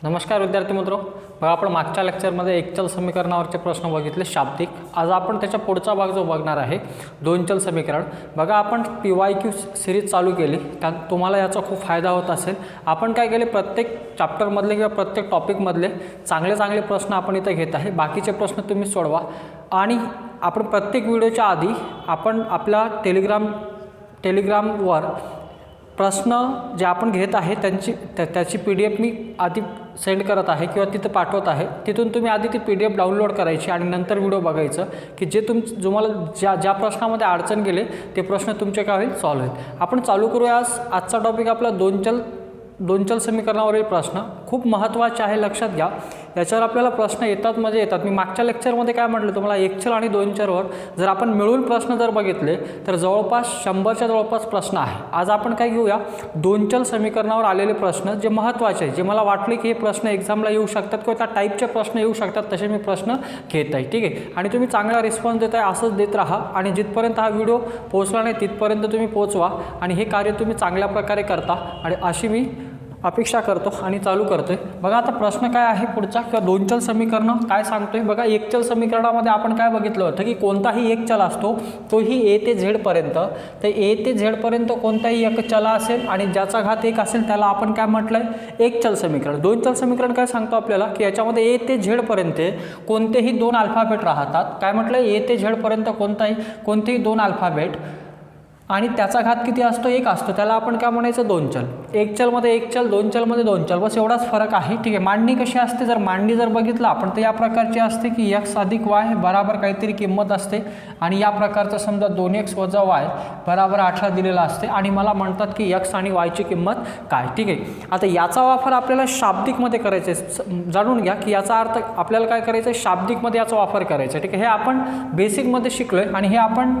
नमस्कार विद्यार्थी मित्रो, बघा आपण मागच्या लेक्चरमध्ये एक चल समीकरणावरचे प्रश्न बघितले शाब्दिक. आज आपण त्याचा पुढचा भाग जो बघणार आहे दोन चल समीकरण. बघा आपण PYQ सिरीज चालू केली, त्यात तुम्हाला याचा खूप फायदा होत असेल. आपण काय केले, प्रत्येक चॅप्टरमधले किंवा प्रत्येक टॉपिकमधले चांगले चांगले प्रश्न आपण इथे घेत आहे. बाकीचे प्रश्न तुम्ही सोडवा आणि आपण प्रत्येक व्हिडिओच्या आधी आपण आपल्या टेलिग्रामवर प्रश्न जे आपण घेत आहे त्याची PDF मी आधी सेंड करत आहे किंवा तिथे पाठवत आहे. तिथून तुम्ही आधी ती PDF डाउनलोड करायची आणि नंतर व्हिडिओ बघायचं की जे तुम्हाला ज्या प्रश्नामध्ये अडचण गेले ते प्रश्न तुमचे काय होईल, सॉल्व्ह होईल. आपण चालू करूया. आजचा टॉपिक आपला दोन चल समीकरणावरील प्रश्न खूप महत्त्वाचे आहे, लक्षात घ्या. याच्यावर आपल्याला प्रश्न येतात म्हणजे येतात. मी मागच्या लेक्चरमध्ये काय म्हटलं तुम्हाला, एक चल आणि दोन चलवर जर आपण मिळून प्रश्न जर बघितले तर जवळपास 100च्या जवळपास प्रश्न आहे. आज आपण काय घेऊया, दोन चल समीकरणावर आलेले प्रश्न जे महत्त्वाचे आहे, जे मला वाटले की हे प्रश्न एक्झामला येऊ शकतात किंवा त्या टाईपचे प्रश्न येऊ शकतात, तसे मी प्रश्न घेत आहे. ठीक आहे, आणि तुम्ही चांगला रिस्पॉन्स देत आहे, असंच देत राहा. आणि जिथपर्यंत हा व्हिडिओ पोहोचला नाही तिथपर्यंत तुम्ही पोहोचवा आणि हे कार्य तुम्ही चांगल्या प्रकारे करता आणि अशी मी अपेक्षा करतो आणि चालू करतोय. बघा आता प्रश्न काय आहे पुढचा, किंवा दोन चल समीकरण काय सांगतोय. बघा एक चल समीकरणामध्ये आपण काय बघितलं होतं की कोणताही एक चल असतो तोही A ते Z पर्यंत, तर A ते Z पर्यंत कोणताही एक चल असेल आणि ज्याचा घात 1 असेल त्याला आपण काय म्हटलंय, एक चल समीकरण. दोन चल समीकरण काय सांगतो आपल्याला की याच्यामध्ये A ते Z पर्यंत कोणतेही दोन अल्फाबेट राहतात. काय म्हटलंय, A ते Z पर्यंत कोणतेही दोन अल्फाबेट आणि त्याचा घात किती असतो, 1 असतो, त्याला आपण काय म्हणायचं, दोन चल. एक चलमध्ये एक चल, दोन चलमध्ये दोन चल, बस एवढाच फरक आहे. ठीक आहे, मांडणी कशी असते, जर मांडणी जर बघितलं आपण तर या प्रकारची असते की x अधिक y बराबर काहीतरी किंमत असते आणि या प्रकारचं समजा 2x वजा y बराबर 18 दिलेला असते आणि मला म्हणतात की x आणि y ची किंमत काय. ठीक आहे, आता याचा वापर आपल्याला शाब्दिकमध्ये करायचा आहे. जाणून घ्या की याचा अर्थ आपल्याला काय करायचं आहे, शाब्दिकमध्ये याचा वापर करायचा आहे. ठीक आहे, हे आपण बेसिकमध्ये शिकलो आहे आणि हे आपण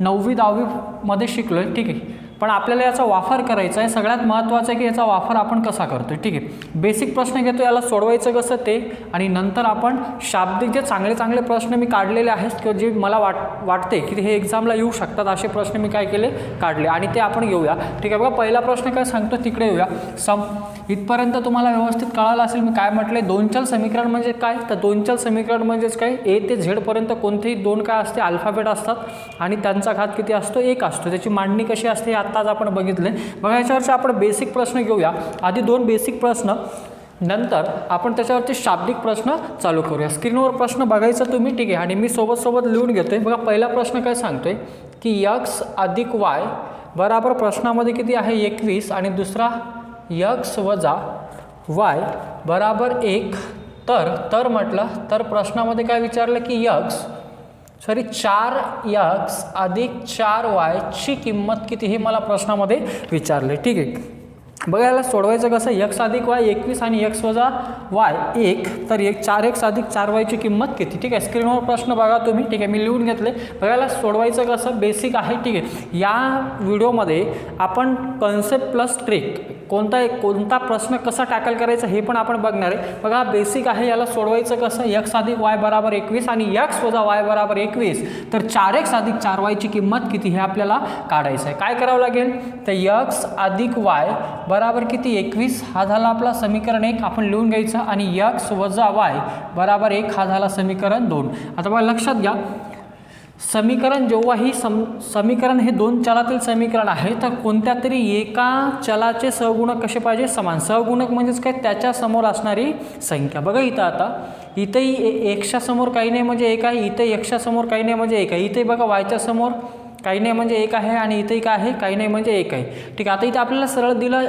9वी 10वी मध्ये शिकलोय. ठीक आहे, पण आपल्याला याचा वापर करायचा आहे. सगळ्यात महत्त्वाचं आहे की याचा वापर आपण कसा करतोय. ठीक आहे, बेसिक प्रश्न घेतो, याला सोडवायचं कसं ते, आणि नंतर आपण शाब्दिक जे चांगले चांगले प्रश्न मी काढलेले आहेत किंवा जे मला वाटते की हे एक्झामला येऊ शकतात असे प्रश्न मी काय केले, काढले आणि ते आपण घेऊया. ठीक आहे, बघा पहिला प्रश्न काय सांगतो तिकडे येऊया. इथपर्यंत तुम्हाला व्यवस्थित कळालं असेल मी काय म्हटले. दोन चल समीकरण म्हणजे काय, तर दोन चल समीकरण म्हणजेच काय, A ते Z पर्यंत कोणतेही दोन काय असते, अल्फाबेट असतात आणि त्यांचा घात किती असतो, 1 असतो. त्याची मांडणी कशी असते आत्ताच आपण बघितले. बघा याच्यावरचे आपण बेसिक प्रश्न घेऊया. आधी दोन बेसिक प्रश्न, नंतर आपण त्याच्यावरती शाब्दिक प्रश्न चालू करूया. स्क्रीनवर प्रश्न बघायचा तुम्ही. ठीक आहे, आणि मी सोबत लिहून घेतोय. बघा पहिला प्रश्न काय सांगतोय की x अधिक y बराबर प्रश्नामध्ये किती आहे, 21 आणि दुसरा x वजा y बराबर 1. तर म्हटलं तर प्रश्नामध्ये काय विचारलं की 4x अधिक 4y ची किंमत किती हे मला प्रश्नामध्ये विचारले. ठीक आहे, बघा याला सोडवायचं कसं, x अधिक y 21 आणि x वजा y 1, तर 4x अधिक 4y ची किंमत किती. ठीक आहे, स्क्रीनवर प्रश्न बघा तुम्ही. ठीक आहे, मी लिहून घेतले. बघा याला सोडवायचं कसं, बेसिक आहे. ठीक आहे, या व्हिडिओमध्ये आपण कन्सेप्ट प्लस ट्रिक कोणता प्रश्न कसा टॅकल करायचा हे पण आपण बघणार आहे. बघा बेसिक आहे, याला सोडवायचं कसं, x अधिक y बराबर 21 आणि x वजा y बराबर 21, तर 4x अधिक 4y ची किंमत किती हे आपल्याला काढायचं आहे. काय करावं लागेल, तर x अधिक y बराबर किती, 21 हा झाला आपला समीकरण 1, आपण लिहून घ्यायचं, आणि x वजा y बराबर 1 हा झाला समीकरण 2. आता बघा लक्षात घ्या, समीकरण जेव्हाही समीकरण हे दोन चलातील समीकरण आहे तर कोणत्या तरी एका चलाचे सहगुणक कसे पाहिजे, समान. सहगुणक म्हणजेच काय, त्याच्या समोर असणारी संख्या. बघा इथं आता इथंही x च्या समोर काही नाही म्हणजे 1 आहे, इथे x च्या समोर काही नाही म्हणजे 1 आहे, इथे बघा y च्या समोर काही नाही म्हणजे 1 आहे आणि इथेही काय आहे, काही नाही म्हणजे 1 आहे. ठीक आहे, आता इथे आपल्याला सरळ दिलं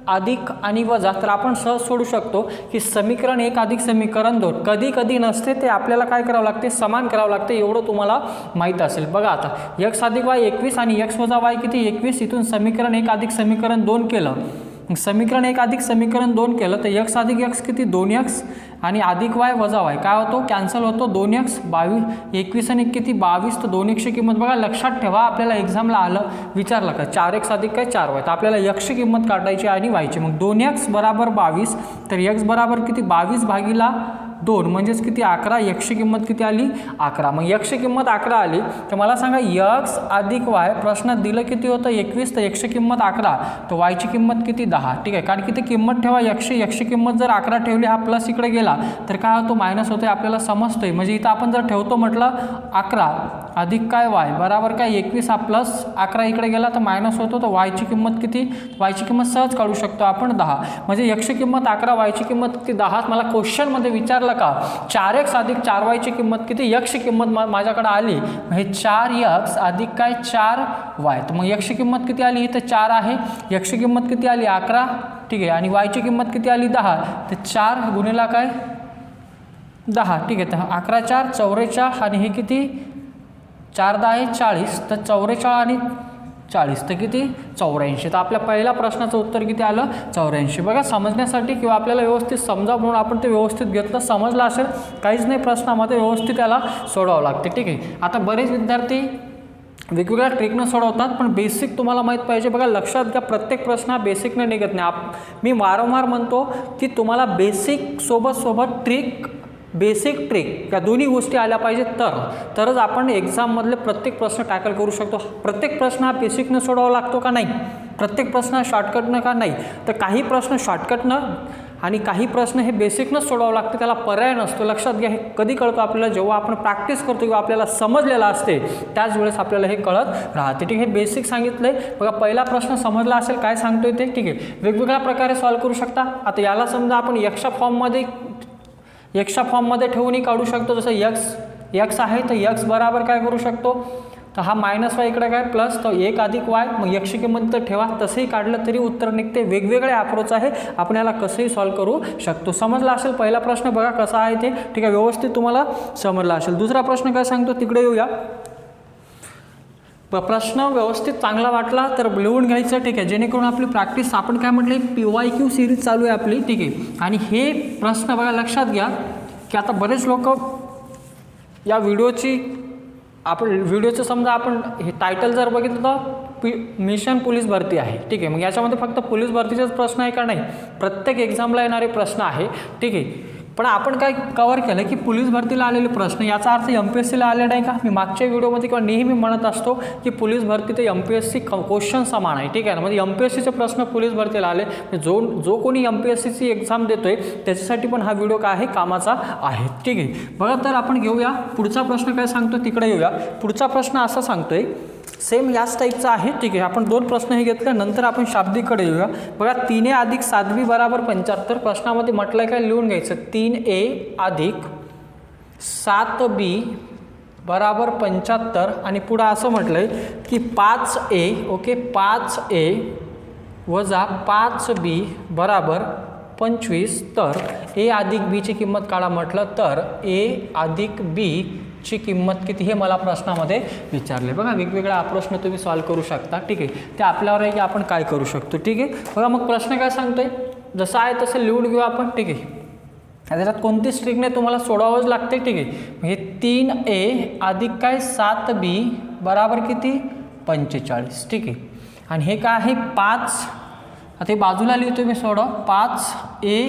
अधिक आणि वजा, तर आपण सहज सोडू शकतो की समीकरण 1 अधिक समीकरण 2 कधी कधी नसते, ते आपल्याला काय करावं लागते, समान करावं लागते, एवढं तुम्हाला माहीत असेल. बघा आता x अधिक y 21 आणि x वजा y किती, 21. इथून समीकरण 1 अधिक समीकरण 2 केलं, समीकरण 1 अधिक समीकरण 2 केलं तर x अधिक x किती, 2x आणि अधिक y वजा y काय होतो, कॅन्सल होतो, 2x 22, 21 आणि किती 22, तर 2x ची किंमत. बघा लक्षात ठेवा, आपल्याला एक्झामला विचारलं का 4x अधिक काय 4y, तर आपल्याला x ची किंमत काढायची आणि y ची. मग 2x बराबर 22, तर x बराबर किती, 22 भागिला 2 म्हणजेच किती 11, एक्सची किंमत किती आली 11. मग एक्सची किंमत 11 आली तर मला सांगा एक्स अधिक वाय प्रश्नात दिलं किती होतं 21, तर एक्सची किंमत 11 तर वायची किंमत किती 10. ठीक आहे, कारण की ते किंमत ठेवा एक्सची किंमत जर 11 ठेवली हा प्लस इकडे गेला तर काय होतो मायनस होते आपल्याला समजतोय. म्हणजे इथं आपण जर ठेवतो म्हटलं 11 अधिक काय वाय बराबर काय 21 हा प्लस 11 इकडे गेला तर मायनस होतो. तर वायची किंमत किती, वायची किंमत सहज काढू शकतो आपण 10. म्हणजे एक्सची किंमत 11 वायची किंमत किती 10. मला क्वेश्चनमध्ये विचारलं का 4x अधिक 4y किंमत किती, एक्सची किंमत माझ्याकडे आली हे 4x अधिक काय 4y. तर मग एक्सची किंमत किती आली इथं 4 आहे, एक्सची किंमत किती आली 11. ठीक आहे, आणि वायची किंमत किती आली 10. तर 4 गुणिला काय 10. ठीक आहे, तर 11 4 44 आणि हे किती 4 10 आहे 40. तर 44 आणि 40 तर किती 84. तर आपल्या पहिल्या प्रश्नाचं उत्तर किती आलं 84. बघा समजण्यासाठी किंवा आपल्याला व्यवस्थित समजा म्हणून आपण ते व्यवस्थित घेतलं, समजलं असेल काहीच नाही प्रश्नामध्ये व्यवस्थित त्याला सोडवावं लागते. ठीक आहे, आता बरेच विद्यार्थी वेगवेगळ्या ट्रिकनं सोडवतात पण बेसिक तुम्हाला माहीत पाहिजे. बघा लक्षात घ्या प्रत्येक प्रश्न हा बेसिकने निघत नाही. मी वारंवार म्हणतो की तुम्हाला बेसिक सोबत ट्रिक बेसिक ट्रिक या दोन्ही गोष्टी आल्या पाहिजेत तरच आपण एक्झाममधले प्रत्येक प्रश्न टॅकल करू शकतो. प्रत्येक प्रश्न हा बेसिकनं सोडवावा लागतो का नाही, प्रत्येक प्रश्न शॉर्टकटनं का नाही. तर काही प्रश्न शॉर्टकटनं आणि काही प्रश्न हे बेसिकनंच सोडावं लागतं, त्याला पर्याय नसतो. लक्षात घ्या, हे कधी कळतं आपल्याला जेव्हा आपण प्रॅक्टिस करतो किंवा आपल्याला समजलेलं असते त्याच वेळेस आपल्याला हे कळत राहते. ठीक आहे, हे बेसिक सांगितलं आहे. बघा पहिला प्रश्न समजला असेल काय सांगतोय ते. ठीक आहे, वेगवेगळ्या प्रकारे सॉल्व करू शकता. आता याला समजा आपण एक्सच्या फॉर्ममध्ये ठेवूनही काढू शकतो. जसं एक्स आहे तर एक्स बराबर काय करू शकतो, तर हा मायनस वाय इकडे काय प्लस, तर 1 अधिक वाय, मग एक्सची किंमत तर ठेवा, तसंही काढलं तरी उत्तर निघते. वेगवेगळे अप्रोच आहे, आपण याला कसंही सॉल्व करू शकतो. समजला असेल पहिला प्रश्न बघा कसा आहे ते. ठीक आहे, व्यवस्थित तुम्हाला समजला असेल. दुसरा प्रश्न काय सांगतो तिकडे येऊया. प्रश्न व्यवस्थित चांगला वाटला तर लिहून घ्यायचं. ठीक आहे, जेणेकरून आपली प्रॅक्टिस आपण काय म्हटलं PYQ सिरीज चालू आहे आपली. ठीक आहे, आणि हे प्रश्न बघा लक्षात घ्या की आता बरेच लोक या व्हिडिओचं समजा आपण हे टायटल जर बघितलं तर मिशन पोलीस भरती आहे. ठीक आहे, मग याच्यामध्ये फक्त पोलीस भरतीचेच प्रश्न आहे का नाही, प्रत्येक एक्झामला येणारे प्रश्न आहे. ठीक आहे, पण आपण काय कव्हर केलं की पोलीस भरतीला आलेले प्रश्न याचा अर्थ MPSCला आले नाही का. मी मागच्या व्हिडिओमध्ये किंवा नेहमी म्हणत असतो की पोलीस भरती ते MPSC क्वेश्चन समान आहे. ठीक आहे ना, म्हणजे MPSCचे प्रश्न पोलीस भरतीला आले, जो कोणी MPSCची एक्झाम देतोय त्याच्यासाठी पण हा व्हिडिओ काय आहे कामाचा आहे. ठीक आहे, बघा तर आपण घेऊया पुढचा प्रश्न काय सांगतो तिकडे येऊया. पुढचा प्रश्न असा सांगतोय सेम याच टाईपचा आहे. ठीक आहे, आपण 2 प्रश्न हे घेतले, नंतर आपण शाब्दिककडे येऊया. बघा 3A अधिक 7B बराबर 75. प्रश्नामध्ये म्हटलं काय लिहून घ्यायचं 3A अधिक 7B बराबर 75 आणि पुढं असं म्हटलं आहे की 5A ओके 5A वजा 5B बराबर 25. तर A अधिक Bची किंमत काढा म्हटलं तर A अधिक B ची किंमत किती हे मला प्रश्नामध्ये विचारले. बघा वेगवेगळ्या प्रश्न तुम्ही सॉल्व करू शकता. ठीक आहे, ते आपल्यावर आहे की आपण काय करू शकतो. ठीक आहे, बघा मग प्रश्न काय सांगतोय जसं आहे तसं लिहून घेऊ आपण. ठीक आहे, त्याच्यात कोणतीच ट्रिक नाही, तुम्हाला सोडावंच लागते. ठीक आहे, हे 3A अधिक काय 7B बराबर किती 45. ठीक आहे, आणि हे काय आहे 5, आता हे बाजूला लिहितो मी सोडव 5A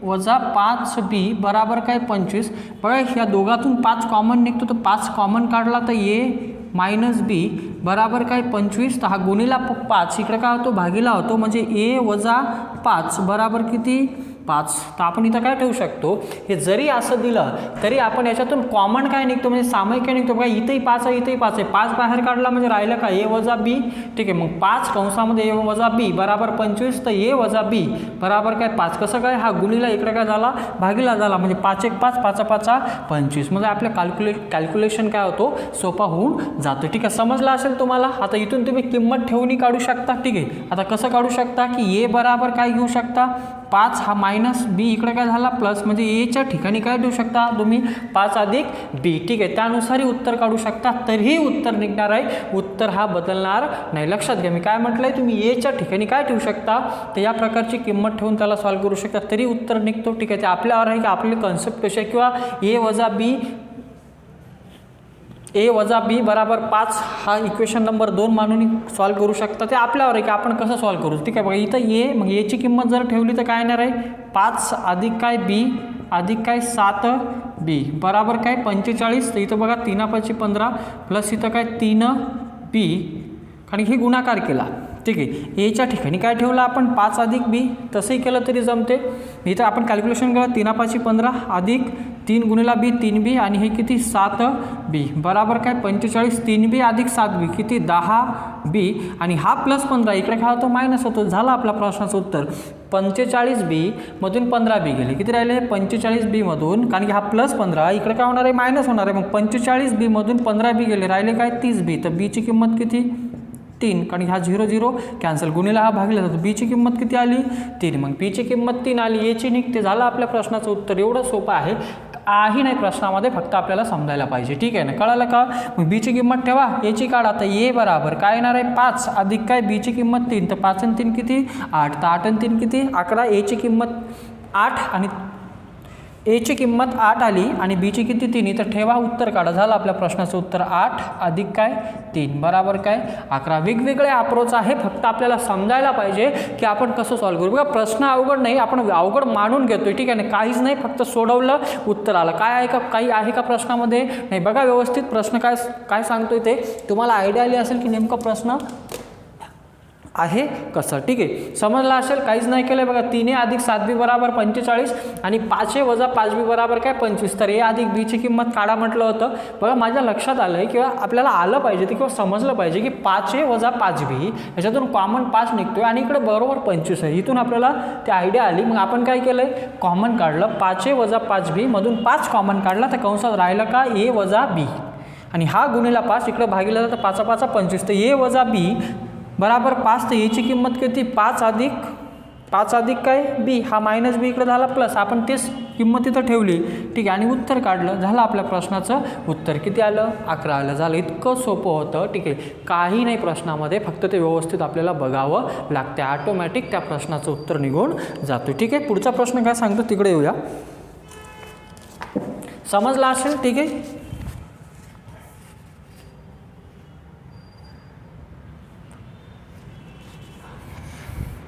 वजा 5B बराबर काय 25. बघा या दोघातून 5 कॉमन निघतो, तर 5 कॉमन काढला तर A मायनस B बराबर काय 25. तर हा गुणिला 5 इकडे काय होतो भागीला होतो, म्हणजे A वजा 5 बराबर किती 5. तर आपण इथं काय ठेवू शकतो, हे जरी असं दिलं तरी आपण याच्यातून कॉमन काय निघतो म्हणजे सामायिक काय निघतो. बघा इथंही 5 आहे इथंही 5 आहे, 5 बाहेर काढला म्हणजे राहिलं का A वजा B. ठीक आहे, मग 5 कंसामध्ये A वजा B बराबर 25. तर A वजा B बराबर काय 5. कसं काय हा गुणिला इकडे काय झाला भागीला झाला, म्हणजे 5 1 5 5 5 25. म्हणजे आपल्या कॅल्क्युलेशन काय होतो सोपा होऊन जातो. ठीक आहे, समजलं असेल तुम्हाला. आता इथून तुम्ही किंमत ठेवूनही काढू शकता. ठीक आहे, आता कसं काढू शकता की A बराबर काय घेऊ शकता 5 हा मायनस B इकडे काय झाला प्लस, म्हणजे Aच्या ठिकाणी काय देऊ शकता तुम्ही 5 अधिक B. ठीक आहे, त्यानुसारही उत्तर काढू शकता, तरीही उत्तर निघणार आहे, उत्तर हा बदलणार नाही. लक्षात घ्या मी काय म्हटलंय, तुम्ही Aच्या ठिकाणी काय ठेवू शकता तर या प्रकारची किंमत ठेवून त्याला सॉल्व करू शकता, तरी उत्तर निघतो. ठीक आहे, ते आपल्यावर आहे की आपली कन्सेप्ट कशी आहे, किंवा A वजा B बराबर 5 हा इक्वेशन नंबर 2 मानून सॉल्व करू शकता, ते आपल्यावर आहे की आपण कसं सॉल्व करू. ठीक आहे, बघा इथं A, मग Aची किंमत जर ठेवली तर काय येणार आहे 5 अधिक काय B अधिक काय 7b बराबर काय 45. तर इथं बघा 3×5 = 15 प्लस इथं काय 3b आणि हे गुणाकार केला. ठीक आहे, एच्या ठिकाणी काय ठेवलं आपण 5+b. तसंही केलं तरी जमते. इथं आपण कॅल्क्युलेशन केलं 3×5 = 15 अधिक 3 × b 3b आणि हे किती 7b बराबर काय 45. 3b अधिक 7b किती 10b आणि हा +15 इकडे काय होतो मायनस होतो. झालं आपल्या प्रश्नाचं उत्तर. 45b मधून 15b गेले, किती राहिले 45b मधून, कारण की हा +15 इकडे काय होणार आहे मायनस होणार आहे. मग 45b मधून 15b गेले, राहिले काय 30b. तर b ची किंमत किती 3, कारण हा 0 0 कॅन्सल, गुणिला हा भागला जातो. बी ची किंमत किती आली 3. मग पी ची किंमत 3 आली, एची निघते. झालं आपल्या प्रश्नाचं उत्तर. एवढं सोपं आहे, काही नाही प्रश्नामध्ये, फक्त आपल्याला समजायला पाहिजे. ठीक आहे ना, कळालं का. मग बी ची किंमत ठेवा, एची काढा. तर ए बराबर काय येणार आहे 5 अधिक काय बी ची किंमत 3. तर 5 आणि 3 किती 8. तर 8 आणि 3 किती 11. एची किंमत 8 आणि एची किंमत 8 आली आणि बीची किती 3. तर ठेवा, उत्तर काढा. झालं आपल्या प्रश्नाचं उत्तर. 8 अधिक काय 3 बराबर काय 11. वेगवेगळे अप्रोच आहे, फक्त आपल्याला समजायला पाहिजे की आपण कसं सॉल्व्ह करू. बघा प्रश्न अवघड नाही, आपण अवघड मानून घेतोय. ठीक आहे ना, काहीच नाही, फक्त सोडवलं उत्तर आलं. काय आहे का, काही आहे का प्रश्नामध्ये नाही. बघा व्यवस्थित प्रश्न काय सांगतोय ते तुम्हाला आयडिया आली असेल की नेमका प्रश्न आहे कसं. ठीक आहे, समजलं असेल. काहीच नाही केलं. बघा 3a अधिक 7b बराबर 45 आणि 5a वजा 5b बराबर काय 25. तर a अधिक b ची किंमत काढा म्हटलं होतं. बघा माझ्या लक्षात आलं आहे किंवा आपल्याला आलं पाहिजे ते, किंवा समजलं पाहिजे की 5a वजा 5b याच्यातून कॉमन 5 निघतोय आणि इकडे बरोबर 25 आहे. इथून आपल्याला ती आयडिया आली. मग आपण काय केलं आहे, कॉमन काढलं. 5a वजा 5b मधून 5 कॉमन काढला, तर कंसात राहिलं का a वजा b आणि हा गुणिला 5 इकडे भागिला जातं. 5 5 25. तर a वजा b बराबर 5. तर याची किंमत किती 5 अधिक काय b, हा मायनस बी इकडे झाला प्लस. आपण तेच किंमत इथं ठेवली. ठीक आहे, आणि उत्तर काढलं. झालं आपल्या प्रश्नाचं उत्तर. किती आलं 11 आलं. झालं, इतकं सोपं होतं. ठीक आहे, काही नाही प्रश्नामध्ये, फक्त ते व्यवस्थित आपल्याला बघावं लागते. ऑटोमॅटिक त्या प्रश्नाचं उत्तर निघून जातो. ठीक आहे, पुढचा प्रश्न काय सांगतो तिकडे येऊया. समजला असेल. ठीक आहे,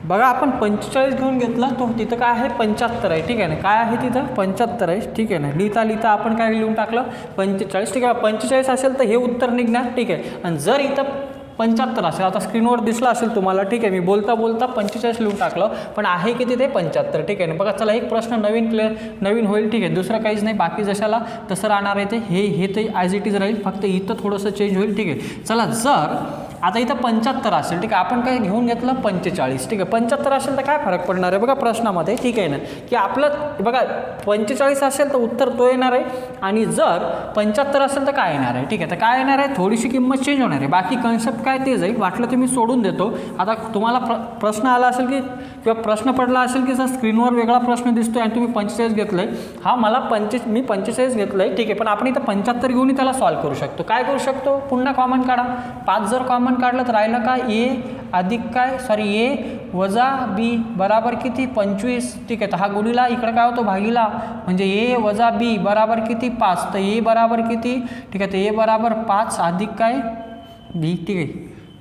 बघा आपण 45 घेऊन घेतला, तो तिथं काय आहे 75 आहे. ठीक आहे ना, काय आहे तिथं 75 आहे. ठीक आहे ना, लिहिता आपण काय लिहून टाकलं 45. ठीक आहे, 45 असेल तर हे उत्तर निघणार. ठीक आहे, आणि जर इथं 75 असेल, आता स्क्रीनवर दिसलं असेल तुम्हाला. ठीक आहे, मी बोलता 45 लिहून टाकलं, पण आहे किती ते 75. ठीक आहे ना, बघा चला एक प्रश्न नवीन होईल. ठीक आहे, दुसरं काहीच नाही, बाकी जशाला तसं राहणार आहे. ते हे ते ॲज इट इज राहील, फक्त इथं थोडंसं चेंज होईल. ठीक आहे, चला जर आता इथं 75 असेल, ठीक आहे, आपण काय घेऊन घेतलं 45. ठीक आहे, 75 असेल तर काय फरक पडणार आहे बघा प्रश्नामध्ये. ठीक आहे ना, की आपलं बघा 45 असेल तर उत्तर तो येणार आहे, आणि जर 75 असेल तर काय येणार आहे. ठीक आहे, तर काय येणार आहे, थोडीशी किंमत चेंज होणार आहे, बाकी कन्सेप्ट काय ते जाईल. वाटलं तर मी सोडून देतो. आता तुम्हाला प्रश्न आला असेल की, किंवा प्रश्न पडला असेल की सर स्क्रीनवर वेगळा प्रश्न दिसतोय आणि तुम्ही 45 घेतलं आहे. हा, मी 45 घेतलं आहे. ठीक आहे, पण आपण इथं 75 घेऊन त्याला सॉल्व्ह करू शकतो. काय करू शकतो, पुन्हा कॉमन काढा. 5 जर कॉमन काढलं तर राहिलं का ए वजा बी बराबर किती 25. ठीक आहे, तर हा गुणिला इकडे काय होतो भागीला, म्हणजे ए वजा बी बराबर किती 5. तर ए बराबर किती, ठीक आहे, तर ए बराबर 5 अधिक काय बी. ठीक आहे,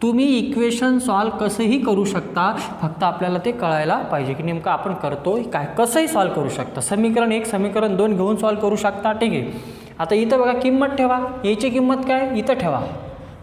तुम्ही इक्वेशन सॉल्व कसंही करू शकता, फक्त आपल्याला ते कळायला पाहिजे की नेमकं आपण करतोय काय. कसंही सॉल्व करू शकता, समीकरण 1 समीकरण 2 घेऊन सॉल्व करू शकता. ठीक आहे, आता इथं बघा किंमत ठेवा, याची किंमत काय इथं ठेवा.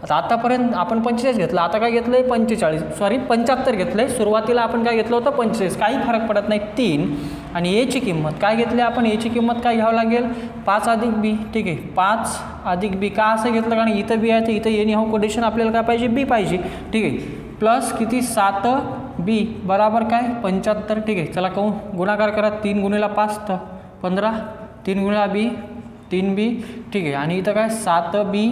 आतापर्यंत आपण 45 घेतलं, आता काय घेतलं आहे 75 घेतलं आहे. सुरुवातीला आपण काय घेतलं होतं 45, काही फरक पडत नाही 3. आणि एची किंमत काय घेतली आपण, एची किंमत काय घ्यावं लागेल 5 अधिक बी. ठीक आहे, 5 अधिक बी का असं घेतलं, कारण इथं बी आहे तर इथं एनी हाऊ कंडिशन आपल्याला काय पाहिजे बी पाहिजे. ठीक आहे, प्लस किती 7b बराबर काय 75. ठीक आहे, चला गुणाकार करा. 3 गुणिला 5 तर 15, 3 गुणिला बी 3b. ठीक आहे, आणि इथं काय 7b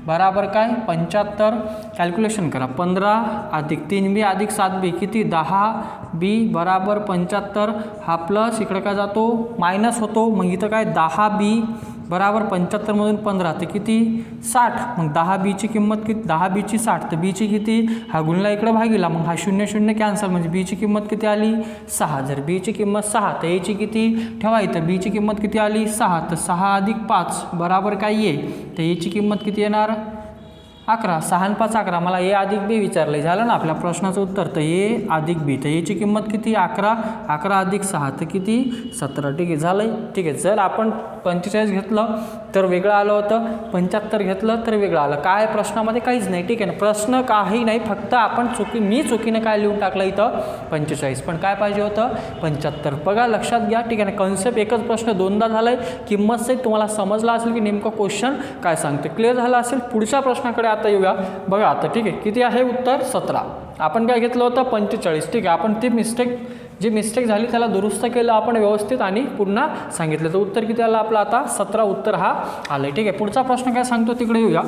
बराबर काय 75. कॅल्क्युलेशन करा. 15 अधिक 3b अधिक 7b किती 10b बराबर 75. हा प्लस इकडे काय जातो मायनस होतो, मग इथं काय 10b बराबर 75 मधून 15 ते किती 60. मग 10bची किंमत किती 10bची 60, तर बीची किती, हा गुणला इकडे भागीला, मग हा 0 0 कॅन्सल, म्हणजे बीची किंमत किती आली 6. जर बीची किंमत 6 तर एची किती ठेवा इथं, बीची किंमत किती आली 6. तर 6 अधिक 5 बराबर काय ये, तर एची किंमत किती येणार 11, 6 आणि 5 11. मला ए अधिक बी विचारलं झालं ना आपल्या प्रश्नाचं उत्तर. तर ए अधिक बी, तर एची किंमत किती 11, 11 अधिक 6 तर किती 17. ठीक आहे, झालं आहे. ठीक आहे, जर आपण 45 घेतलं तर वेगळं आलं होतं, 75 घेतलं तर वेगळं आलं. काय प्रश्नामध्ये काहीच नाही. ठीक आहे ना, प्रश्न काही नाही, फक्त आपण मी चुकीनं काय लिहून टाकलं इथं 45, पण काय पाहिजे होतं 75. बघा लक्षात घ्या. ठीक आहे ना, कन्सेप्ट एकच प्रश्न दोनदा झाला आहे. किंमत सहित तुम्हाला समजला असेल की नेमकं क्वेश्चन काय सांगते, क्लिअर झालं असेल. पुढच्या प्रश्नाकडे आता येऊया. बघा आता ठीक आहे, किती आहे उत्तर 17. आपण काय घेतलं होतं 45. ठीक आहे, आपण ती जी मिस्टेक झाली त्याला दुरुस्त केलं आपण व्यवस्थित आणि पुन्हा सांगितलं. तर उत्तर किती आलं आपलं आता 17 उत्तर हा आलं आहे. ठीक आहे, पुढचा प्रश्न काय सांगतो तिकडे येऊया.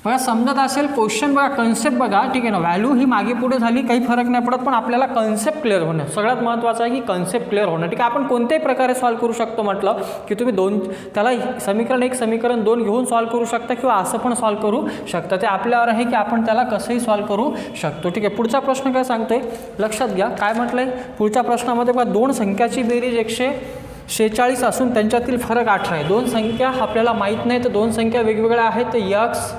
बघा समजत असेल क्वेश्चन, बघा कन्सेप्ट बघा. ठीक आहे ना, व्हॅल्यू ही मागे पुढे झाली काही फरक नाही पडत, पण आपल्याला कन्सेप्ट क्लिअर होणं सगळ्यात महत्त्वाचं आहे की कन्सेप्ट क्लिअर होणं. ठीक आहे, आपण कोणत्याही प्रकारे सॉल्व करू शकतो. म्हटलं की तुम्ही त्याला समीकरण 1 समीकरण 2 घेऊन सॉल्व करू शकता किंवा असं पण सॉल्व करू शकता. ते आपल्यावर आहे की आपण त्याला कसंही सॉल्व करू शकतो. ठीक आहे, पुढचा प्रश्न काय सांगतोय लक्षात घ्या. काय म्हटलंय पुढच्या प्रश्नामध्ये बघा, दोन संख्याची बेरीज 146 असून त्यांच्यातील फरक 18 आहे. दोन संख्या आपल्याला माहीत नाही, तर दोन संख्या वेगवेगळ्या आहेत. तर यक्स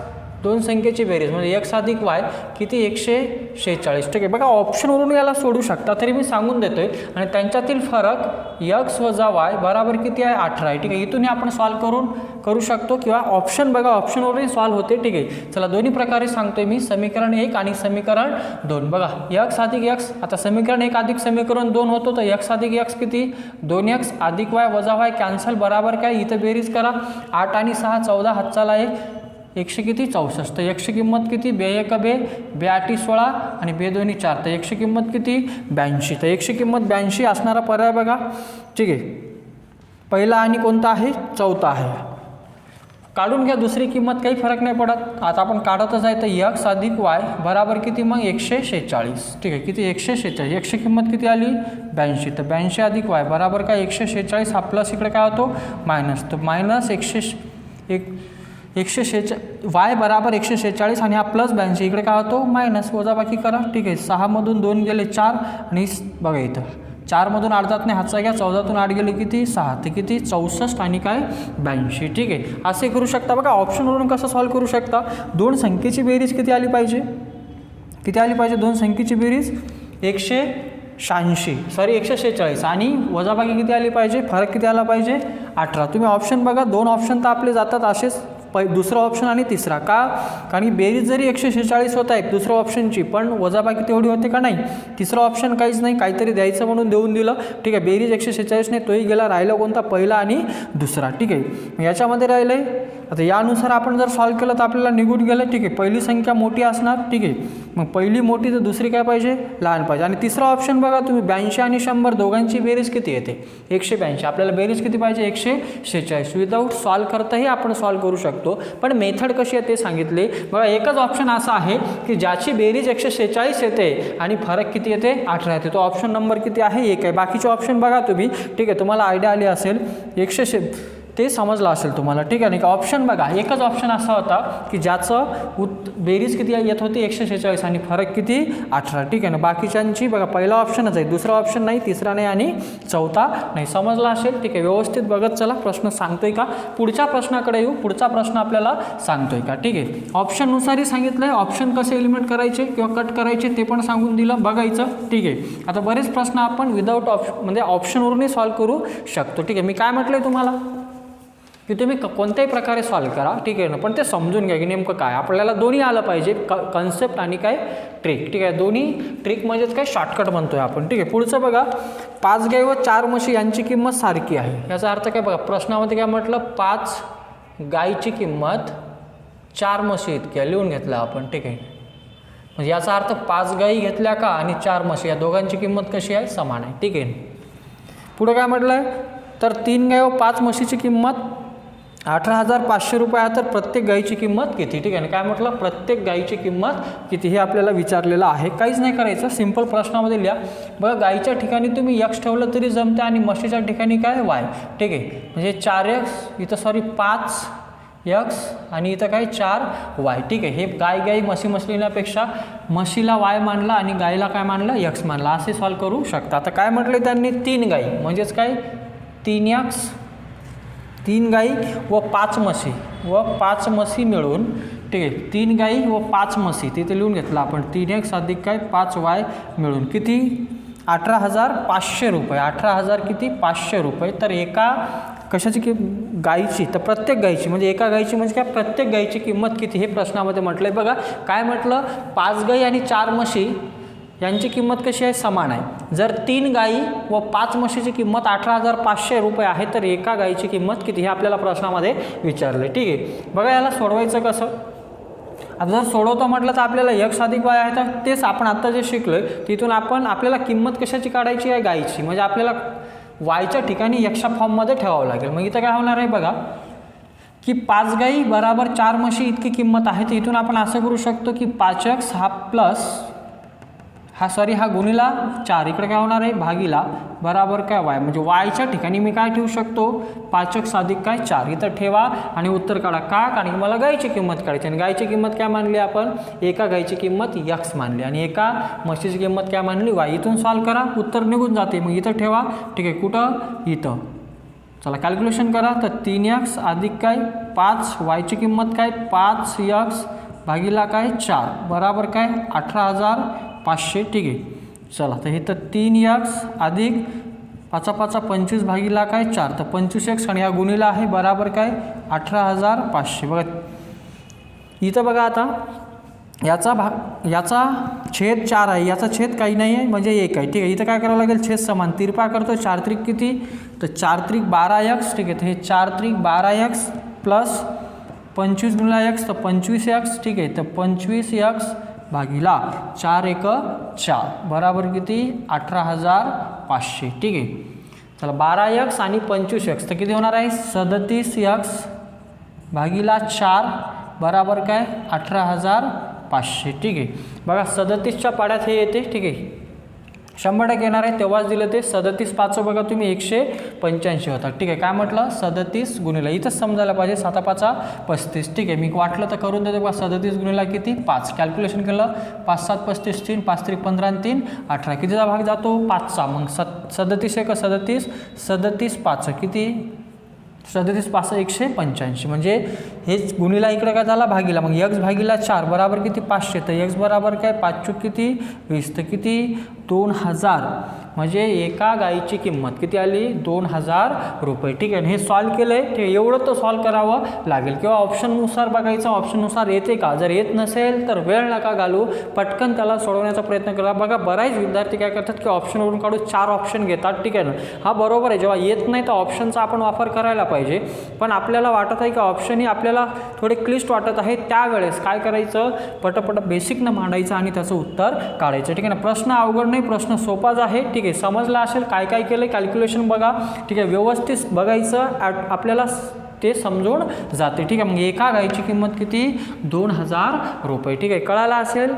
दोन संख्येची बेरीज म्हणजे एक्स अधिक वाय किती 146. ठीक आहे, बघा ऑप्शनवरून याला सोडू शकता, तरी मी सांगून देतोय. आणि त्यांच्यातील फरक यक्स वजा वाय बराबर किती आहे 18 आहे. ठीक आहे, इथूनही आपण सॉल्व करू शकतो किंवा ऑप्शन बघा ऑप्शनवरही सॉल्व होते. ठीक आहे, चला दोन्ही प्रकारे सांगतोय मी, समीकरण 1 आणि समीकरण 2. बघा यक्स अधिक यक्स, आता समीकरण 1 अधिक समीकरण 2 होतो, तर यक्स अधिक यक्स किती 2x अधिक वाय वजा वाय कॅन्सल बराबर काय इथं बेरीज करा 8 आणि 6 14 हातचाला आहे 100 किती 64. तर 100 किंमत किती 2 1 2 2 8 16 आणि 2 2 4. तर 100 किंमत किती 82. तर 100 किंमत 82 असणारा पर्याय बघा. ठीक आहे, पहिला आणि कोणता आहे चौथा आहे. काढून घ्या दुसरी किंमत, काही फरक नाही पडत. आता आपण काढतच आहे. तर यक्स अधिक वाय बराबर किती मग 146. ठीक आहे, किती 146. 100 किंमत किती आली 82. तर 82 अधिक वाय बराबर काय 146. हा प्लस इकडे काय होतो मायनस, तर मायनस 146 वाय बराबर 146 आणि हा प्लस 82 इकडे काय होतो मायनस, वजाबाकी करा. ठीक आहे, 6 मधून 2 गेले 4 आणि बघा इथं 4 मधून 8 जात नाही, हातचा घ्या 14तून 8 गेले किती 6, ते किती 64 आणि काय 82. ठीक आहे, असे करू शकता. बघा ऑप्शनवरून कसं सॉल्व करू शकता. दोन संख्येची बेरीज किती आली पाहिजे, दोन संख्येची बेरीज 146 आणि वजाबाकी किती आली पाहिजे, फरक किती आला पाहिजे 18. तुम्ही ऑप्शन बघा, दोन ऑप्शन तर आपले जातात असेच, दुसरा ऑप्शन आणि तिसरा. कारण की बेरीज जरी 146 होत आहे दुसऱ्या ऑप्शनची, पण वजाबाकी तेवढी होते का नाही. तिसरा ऑप्शन काहीच नाही, काहीतरी द्यायचं म्हणून देऊन दिलं. ठीक आहे, बेरीज 146 नाही, तोही गेला, राहिला कोणता पहिला आणि दुसरा. ठीक आहे, याच्यामध्ये राहिलं आहे. आता यानुसार आपण जर सॉल्व केलं तर आपल्याला निघून गेलं. ठीक आहे, पहिली संख्या मोठी असणार. ठीक आहे, मग पहिली मोठी तर दुसरी काय पाहिजे लहान पाहिजे. आणि तिसरा ऑप्शन बघा तुम्ही 82 आणि 100 दोघांची बेरीज किती येते 182. आपल्याला बेरीज किती पाहिजे 146. विदाऊट सॉल्व करताही आपण सॉल्व करू शकतो, पण मेथड कशी आहे ते सांगितले. बघा एकच ऑप्शन असा आहे की ज्याची बेरीज 146 येते आणि फरक किती येते 18 येते. तो ऑप्शन नंबर किती आहे 1 आहे. बाकीचे ऑप्शन बघा तुम्ही. ठीक आहे, तुम्हाला आयडिया आली असेल, ते समजलं असेल तुम्हाला. ठीक आहे, नाही का ऑप्शन बघा, एकच ऑप्शन असा होता की ज्याचं बेरीज किती येत होती 146 आणि फरक किती 18. ठीक आहे ना, बाकीच्यांची बघा पहिला ऑप्शनच आहे, दुसरा ऑप्शन नाही, तिसरा नाही आणि चौथा नाही. समजला असेल. ठीक आहे, व्यवस्थित बघत चला. प्रश्न सांगतोय का, पुढच्या प्रश्नाकडे येऊ. पुढचा प्रश्न आपल्याला सांगतोय का. ठीक आहे, ऑप्शननुसारही सांगितलं आहे, ऑप्शन कसे एलिमेंट करायचे किंवा कट करायचे ते पण सांगून दिलं, बघायचं. ठीक आहे, आता बरेच प्रश्न आपण विदाऊट म्हणजे ऑप्शनवरूनही सॉल्व करू शकतो. ठीक आहे, मी काय म्हटलं आहे तुम्हाला की तुम्ही कोणत्याही प्रकारे सॉल्व करा. ठीक आहे ना, पण ते समजून घ्या की नेमकं काय आपल्याला दोन्ही आलं पाहिजे, कन्सेप्ट आणि काय ट्रिक. ठीक आहे, दोन्ही ट्रिक म्हणजेच काय शॉर्टकट म्हणतोय आपण. ठीक आहे, पुढचं बघा 5 गाई व 4 म्हशी यांची किंमत सारखी आहे. याचा अर्थ काय बघा, प्रश्नामध्ये काय म्हटलं 5 गाईची किंमत 4 म्हशी इतक्या लिहून घेतलं आपण. ठीक आहे, म्हणजे याचा अर्थ 5 गाई घेतल्या का आणि 4 म्हशी या दोघांची किंमत कशी आहे समान आहे. ठीक आहे, पुढं काय म्हटलं आहे तर 3 गाई व 5 म्हशीची किंमत 18,500 रुपये आहे. तर प्रत्येक गाईची किंमत किती. ठीक आहे ना, काय म्हटलं प्रत्येक गाईची किंमत किती हे आपल्याला विचारलेलं आहे. काहीच नाही करायचं, सिंपल प्रश्नामध्ये लिहा. बघा गाईच्या ठिकाणी तुम्ही x ठेवलं तरी जमते आणि म्हशीच्या ठिकाणी काय y. ठीक आहे, म्हणजे 4x इथं 5x आणि इथं काय 4y. ठीक आहे, हे गाई म्हशी लिहिण्यापेक्षा म्हशीला y मानला आणि गाईला काय मानलं x मानला, असे सॉल्व करू शकता. आता काय म्हटलं त्यांनी 3 गाई म्हणजेच काय 3x 3 गाई व 5 म्हशी मिळून ठीक आहे, 3 गाई व 5 म्हशी तिथे लिहून घेतलं आपण. 3x अधिक काय 5y मिळून किती 18,500 रुपये. 18,000 किती 500 रुपये. तर एका कशाची गाईची, तर प्रत्येक गाईची म्हणजे एका गाईची म्हणजे काय प्रत्येक गाईची किंमत किती हे प्रश्नामध्ये म्हटलं आहे. बघा काय म्हटलं, 5 गाई आणि 4 म्हशी यांची किंमत कशी आहे समान आहे. जर 3 गाई व 5 म्हशीची किंमत 18,500 रुपये आहे तर एका गाईची किंमत किती हे आपल्याला प्रश्नामध्ये विचारले. ठीक आहे, बघा याला सोडवायचं कसं. आता जर सोडवतो म्हटलं तर आपल्याला x अधिक y आहे, तर तेच आपण आत्ता जे शिकलो आहे तिथून आपण आपल्याला किंमत कशाची काढायची आहे गाईची, म्हणजे आपल्याला वायच्या ठिकाणी यक्षा फॉर्ममध्ये ठेवावं लागेल. मग इथं काय होणार आहे बघा की 5 गाई बराबर 4 म्हशी इतकी किंमत आहे. तर इथून आपण असं करू शकतो की 5x हा प्लस हा गुणिला 4 इकडे काय होणार आहे भागीला बराबर काय y, म्हणजे वायच्या ठिकाणी मी काय ठेवू शकतो 5x अधिक काय 4 इथं ठेवा आणि उत्तर काढा. का, कारण मला गाईची किंमत काढायची आणि गाईची किंमत काय मानली आपण, एका गाईची किंमत x मानली आणि एका म्हशीची किंमत काय मानली y. इथून सॉल्व करा उत्तर निघून जाते. मग इथं ठेवा. ठीक आहे, कुठं इथं. चला कॅल्क्युलेशन करा. तर 3x अधिक काय 5 वायची किंमत काय 5x भागीला काय 4 बराबर काय 18,500. ठीक आहे, चला तर हे तर 3x अधिक 5 5 25 भागीला काय 4 तर 25x आणि या गुणिला आहे बराबर काय 18,500. बघा इथं बघा आता याचा छेद 4 आहे, याचा छेद काही नाही आहे म्हणजे 1 आहे. ठीक आहे, इथं काय करावं लागेल छेद समान तिरपा करतो. 4 त्रिक किती तर 4 त्रिक 12x. ठीक आहे, तर हे 4 त्रिक 12x प्लस 25 गुणिला x तर 25x. ठीक आहे, तर 25x भागीला 4 1 4 बराबर किती 18,500. ठीक आहे, चला 12x आणि 25x तर किती होणार आहे 37x भागीला 4 बराबर काय 18,500. ठीक आहे, बघा 37च्या पाड्यात हे येते. ठीक आहे, 100% येणार आहे तेव्हाच दिलं ते. 37 5 बघा तुम्ही 185 होता. ठीक आहे, काय म्हटलं 37 गुणिला इथंच समजायला पाहिजे 7 5 35. ठीक आहे, मी वाटलं तर करून देतो बघा 37 गुणिला किती 5 कॅल्क्युलेशन केलं 5 7 35 3 5 3 15 आणि 3 18 कितीचा भाग जातो 5चा. मग 37 1 37 37 5 किती 37 5 185 म्हणजे हेच गुणिला इकडे काय झाला भागीला. मग x भागीला 4 बराबर किती 500 तर x बराबर काय 5 चूक किती 20 तर किती 2000 म्हणजे एका गाईची किंमत किती आली 2000 रुपये. ठीक आहे, हे सॉल्व केलं आहे. ठीक आहे, एवढं तर सॉल्व करावं लागेल किंवा ऑप्शननुसार बघायचं. ऑप्शननुसार येते का, जर येत नसेल तर वेळ नका घालू, पटकन त्याला सोडवण्याचा प्रयत्न करा. बघा बराच विद्यार्थी काय करतात की ऑप्शनवरून काढून 4 ऑप्शन घेतात. ठीक आहे ना, हा बरोबर आहे. जेव्हा येत नाही तर ऑप्शनचा आपण वापर करायला पाहिजे. पण आपल्याला वाटत आहे की ऑप्शन ही आपल्याला थोडे क्लिष्ट वाटत आहे, त्यावेळेस काय करायचं पटपट बेसिकनं मांडायचं आणि त्याचं उत्तर काढायचं. ठीक आहे ना, प्रश्न अवघड नाही, प्रश्न सोपाच आहे. ठीक आहे, समजलं असेल काय काय केलं कॅल्क्युलेशन बघा. ठीक आहे, व्यवस्थित बघायचं आपल्याला ते समजून जाते. ठीक आहे, मग एका गाईची किंमत किती 2000 रुपये. ठीक आहे, कळालं असेल.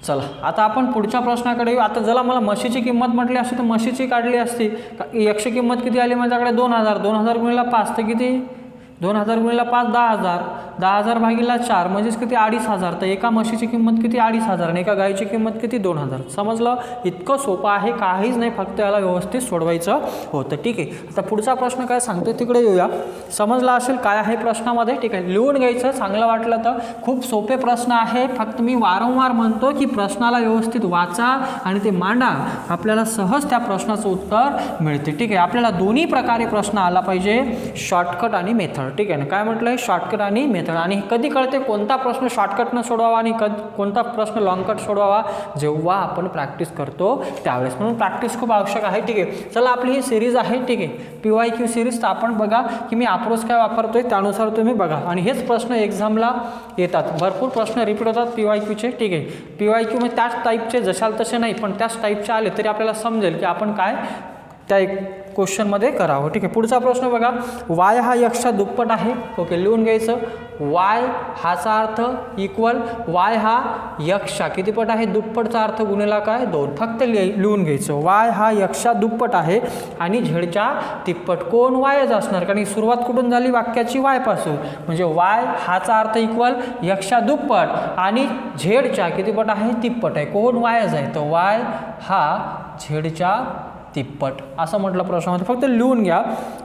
चला आता आपण पुढच्या प्रश्नाकडे येऊ. आता जरा मला म्हशीची किंमत म्हटली असती तर म्हशीची काढली असती. एकशे किंमत किती आली माझ्याकडे 2000. 2000 गुणिला 5 तर किती 2000 गुणिला 5 10,000. 10,000 भागीला 4 म्हणजेच किती 2,500. तर एका म्हशीची किंमत किती 2,500 आणि एका गायीची किंमत किती 2000. समजलं, इतकं सोपं आहे, काहीच नाही, फक्त याला व्यवस्थित सोडवायचं होतं. ठीक आहे, आता पुढचा प्रश्न काय सांगतो तिकडे येऊया. समजलं असेल काय आहे प्रश्नामध्ये. ठीक आहे, लिहून घ्यायचं, चांगलं वाटलं तर. खूप सोपे प्रश्न आहे, फक्त मी वारंवार म्हणतो की प्रश्नाला व्यवस्थित वाचा आणि ते मांडा, आपल्याला सहज त्या प्रश्नाचं उत्तर मिळते. ठीक आहे, आपल्याला दोन्ही प्रकारे प्रश्न आला पाहिजे, शॉर्टकट आणि मेथड. ठीक आहे ना, काय म्हटलं आहे शॉर्टकट आणि मेथड. आणि कधी कळते कोणता प्रश्न शॉर्टकटनं सोडवावा आणि कोणता प्रश्न लॉंगकट सोडवावा, जेव्हा आपण प्रॅक्टिस करतो त्यावेळेस. म्हणून प्रॅक्टिस खूप आवश्यक आहे. ठीक आहे, चला आपली ही सिरीज आहे. ठीक आहे, PYQ सिरीज. तर आपण बघा की मी अप्रोच काय वापरतोय त्यानुसार तुम्ही बघा. आणि हेच प्रश्न एक्झामला येतात, भरपूर प्रश्न रिपीट होतात PYQचे. ठीक आहे, PYQ म्हणजे त्याच टाईपचे जशाल तसे नाही, पण त्याच टाईपचे आले तरी आपल्याला समजेल की आपण काय त्या एक क्वेश्चनमध्ये करावं. ठीक आहे, पुढचा प्रश्न बघा. y हा x दुप्पट आहे. ओके, लिहून घ्यायचं. y हाचा अर्थ इक्वल y हा x कितीपट आहे दुप्पटचा अर्थ गुणिला काय 2. फक्त लिहून घ्यायचं y हा x दुप्पट आहे आणि झेडच्या तिप्पट. कोण yच असणार, कारण सुरुवात कुठून झाली वाक्याची y पासून. म्हणजे y हाचा अर्थ इक्वल x दुप्पट आणि झेडच्या कितीपट आहे तिप्पट आहे. कोण yच आहे, तर y हा झेडच्या तिप्पट असं म्हटलं प्रश्नामध्ये. फक्त लिहून घ्या.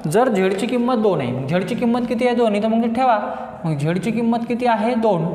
जर झेडची किंमत 2 आहे, झेडची किंमत किती आहे 2, तर मग ठेवा. मग झेडची किंमत किती आहे 2.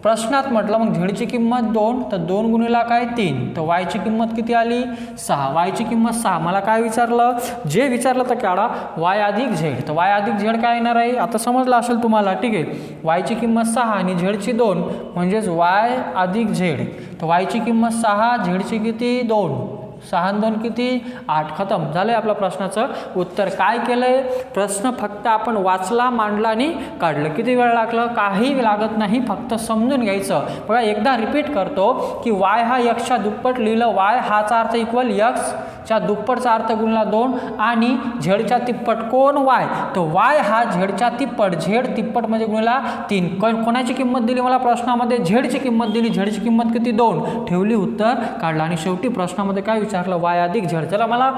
प्रश्नात म्हटलं मग झेडची किंमत 2, तर 2 गुणिला काय 3, तर वायची किंमत किती आली 6. वायची किंमत 6. मला काय विचारलं, जे विचारलं तर काढा वाय अधिक झेड. तर वाय अधिक झेड काय येणार आहे आता समजलं असेल तुम्हाला. ठीक आहे, वायची किंमत 6 आणि झेडची 2 म्हणजेच वाय अधिक झेड. तर वायची किंमत 6, झेडची किती 2, 6 आणि 2 किती 8. खतम झालं आहे आपल्या प्रश्नाचं उत्तर. काय केलं आहे, प्रश्न फक्त आपण वाचला, मांडला आणि काढलं. किती वेळ लागलं, काही लागत नाही, फक्त समजून घ्यायचं. बघा एकदा रिपीट करतो की वाय हा यक्षच्या दुप्पट लिहिलं. वाय हाचा अर्थ इक्वल यक्षच्या दुप्पटचा अर्थ गुणला 2 आणि झेडच्या तिप्पट. कोण वाय, तर वाय हा झेडच्या तिप्पट. झेड तिप्पट म्हणजे गुणला 3. कोणाची किंमत दिली मला प्रश्नामध्ये, झेडची किंमत दिली. झेडची किंमत किती 2 ठेवली, उत्तर काढलं. आणि शेवटी प्रश्नामध्ये काय विचारलं, वाय अधिक झेड. चला मला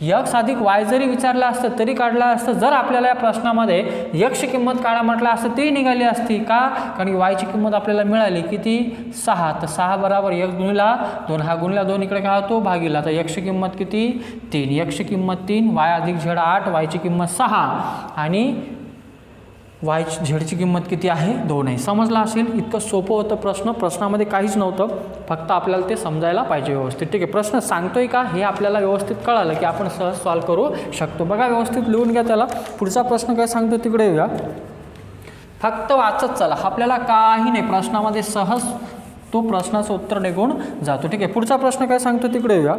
यक्स अधिक वाय जरी विचारलं असतं तरी काढलं असतं. जर आपल्याला या प्रश्नामध्ये यक्षची किंमत काढा म्हटलं असतं तरी निघाली असती. का, कारण वायची किंमत आपल्याला मिळाली किती 6. तर 6 बरोबर यक्स गुणिला 2. हा गुणिला 2 इकडे काय होतो भागीला. तर यक्षची किंमत किती 3. यक्षची किंमत 3, वाय अधिक झेड 8, वायची किंमत 6 आणि वाय झेडची किंमत किती आहे 2 आहे. समजलं असेल. इतकं सोपं होतं प्रश्न. प्रश्नामध्ये काहीच नव्हतं, फक्त आपल्याला ते समजायला पाहिजे व्यवस्थित. ठीक आहे, प्रश्न सांगतोय का हे आपल्याला व्यवस्थित कळालं की आपण सहज सॉल्व करू शकतो. बघा व्यवस्थित लिहून घ्या त्याला. पुढचा प्रश्न काय सांगतो तिकडे येऊया. फक्त वाचत चला, आपल्याला काही नाही, प्रश्नामध्ये सहज तो प्रश्नाचं उत्तर निघून जातो. ठीक आहे, पुढचा प्रश्न काय सांगतो तिकडे येऊया.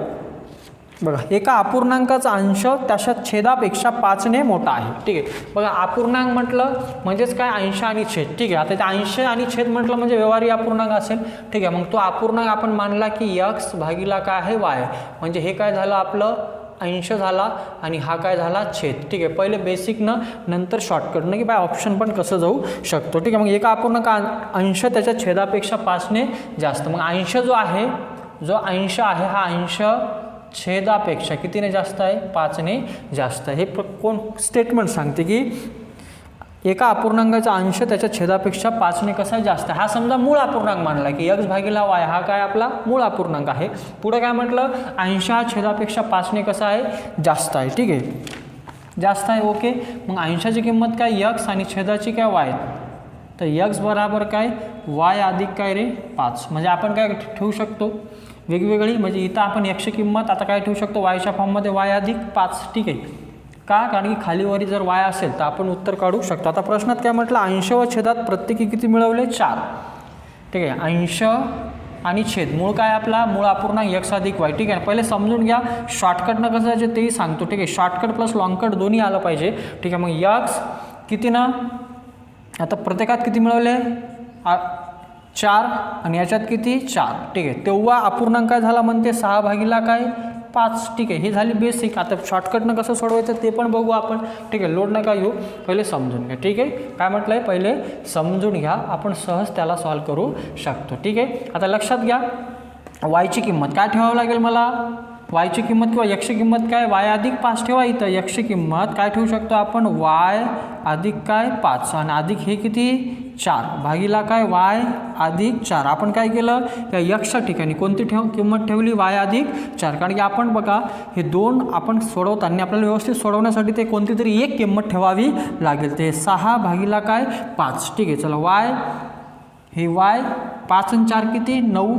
बघा, एका अपूर्णांकाचा अंश त्याच्या छेदापेक्षा 5ने मोठा आहे. ठीक आहे, बघा अपूर्णांक म्हटलं म्हणजेच काय अंश आणि छेद. ठीक आहे, आता ते अंश आणि छेद म्हटलं म्हणजे व्यवहारी अपूर्णांक असेल. ठीक आहे, मग तो अपूर्णांक आपण मानला की यक्स भागीला काय आहे वाय. म्हणजे हे काय झालं आपलं अंश झाला आणि हा काय झाला छेद. ठीक आहे, पहिले बेसिकनं नंतर शॉर्टकटनं की बाय ऑप्शन पण कसं जाऊ शकतो. ठीक आहे, मग एका अपूर्णांक अंश त्याच्या छेदापेक्षा 5ने जास्त. मग अंश जो आहे, जो अंश आहे हा अंश छेदापेक्षा कितीने जास्त आहे 5ने जास्त. हे कोण स्टेटमेंट सांगते की एका अपूर्णांकाचा अंश त्याच्या छेदापेक्षा 5ने कसा जास्त. हा समजा मूळ अपूर्णांक मानला की यक्स भागीला वाय हा काय आपला मूळ अपूर्णांक आहे. पुढे काय म्हटलं, अंश हा छेदापेक्षा 5ने कसा आहे जास्त आहे. ठीक आहे, जास्त आहे. ओके, मग अंशाची किंमत काय यक्स आणि छेदाची काय वाय. तर यक्स बराबर काय वाय अधिक काय रे 5. म्हणजे आपण काय ठेवू शकतो वेगवेगळी. म्हणजे इथं आपण यक्षची किंमत आता काय ठेवू शकतो वायच्या फॉर्ममध्ये वाय अधिक 5. ठीक आहे, का, कारण की खालीवरी जर वाय असेल तर आपण उत्तर काढू शकतो. आता प्रश्नात काय म्हटलं, अंश व छेदात प्रत्येकी किती मिळवले 4. ठीक आहे, अंश आणि छेद मूळ काय आपला मूळ अपूर्णांक यक्स अधिक वाय. ठीक आहे, पहिले समजून घ्या. शॉर्टकटनं कसं जायचं तेही सांगतो. ठीक आहे, शॉर्टकट प्लस लॉंगकट दोन्ही आलं पाहिजे. ठीक आहे, मग यक्स किती ना आता प्रत्येकात किती मिळवले 4 आणि याच्यात किती 4. ठीक आहे, तेव्हा अपूर्णांक काय झाला म्हणते 6 भागीला काय 5. ठीक आहे, ही झाली बेसिक. आता शॉर्टकटनं कसं सोडवायचं ते पण बघू आपण. ठीक आहे, लोड नका घेऊ, पहिले समजून घ्या. ठीक आहे, काय म्हटलं आहे पहिले समजून घ्या, आपण सहज त्याला सॉल्व करू शकतो. ठीक आहे, आता लक्षात घ्या वायची किंमत काय ठेवावं लागेल मला. वायची किंमत किंवा यक्षची किंमत काय वाय अधिक 5 ठेवा. इथं यक्षची किंमत काय ठेवू शकतो आपण वाय अधिक काय 5 आणि अधिक हे किती 4 भागीला काय वाय अधिक 4. आपण काय केलं त्या यक्षच्या ठिकाणी कोणती किंमत ठेवली वाय अधिक 4. कारण की आपण बघा हे दोन आपण सोडवताना आपल्याला व्यवस्थित सोडवण्यासाठी ते कोणती तरी एक किंमत ठेवावी लागेल. ते 6 भागीला काय 5. ठीक आहे, चला वाय हे वाय 5 आणि 4 किती 9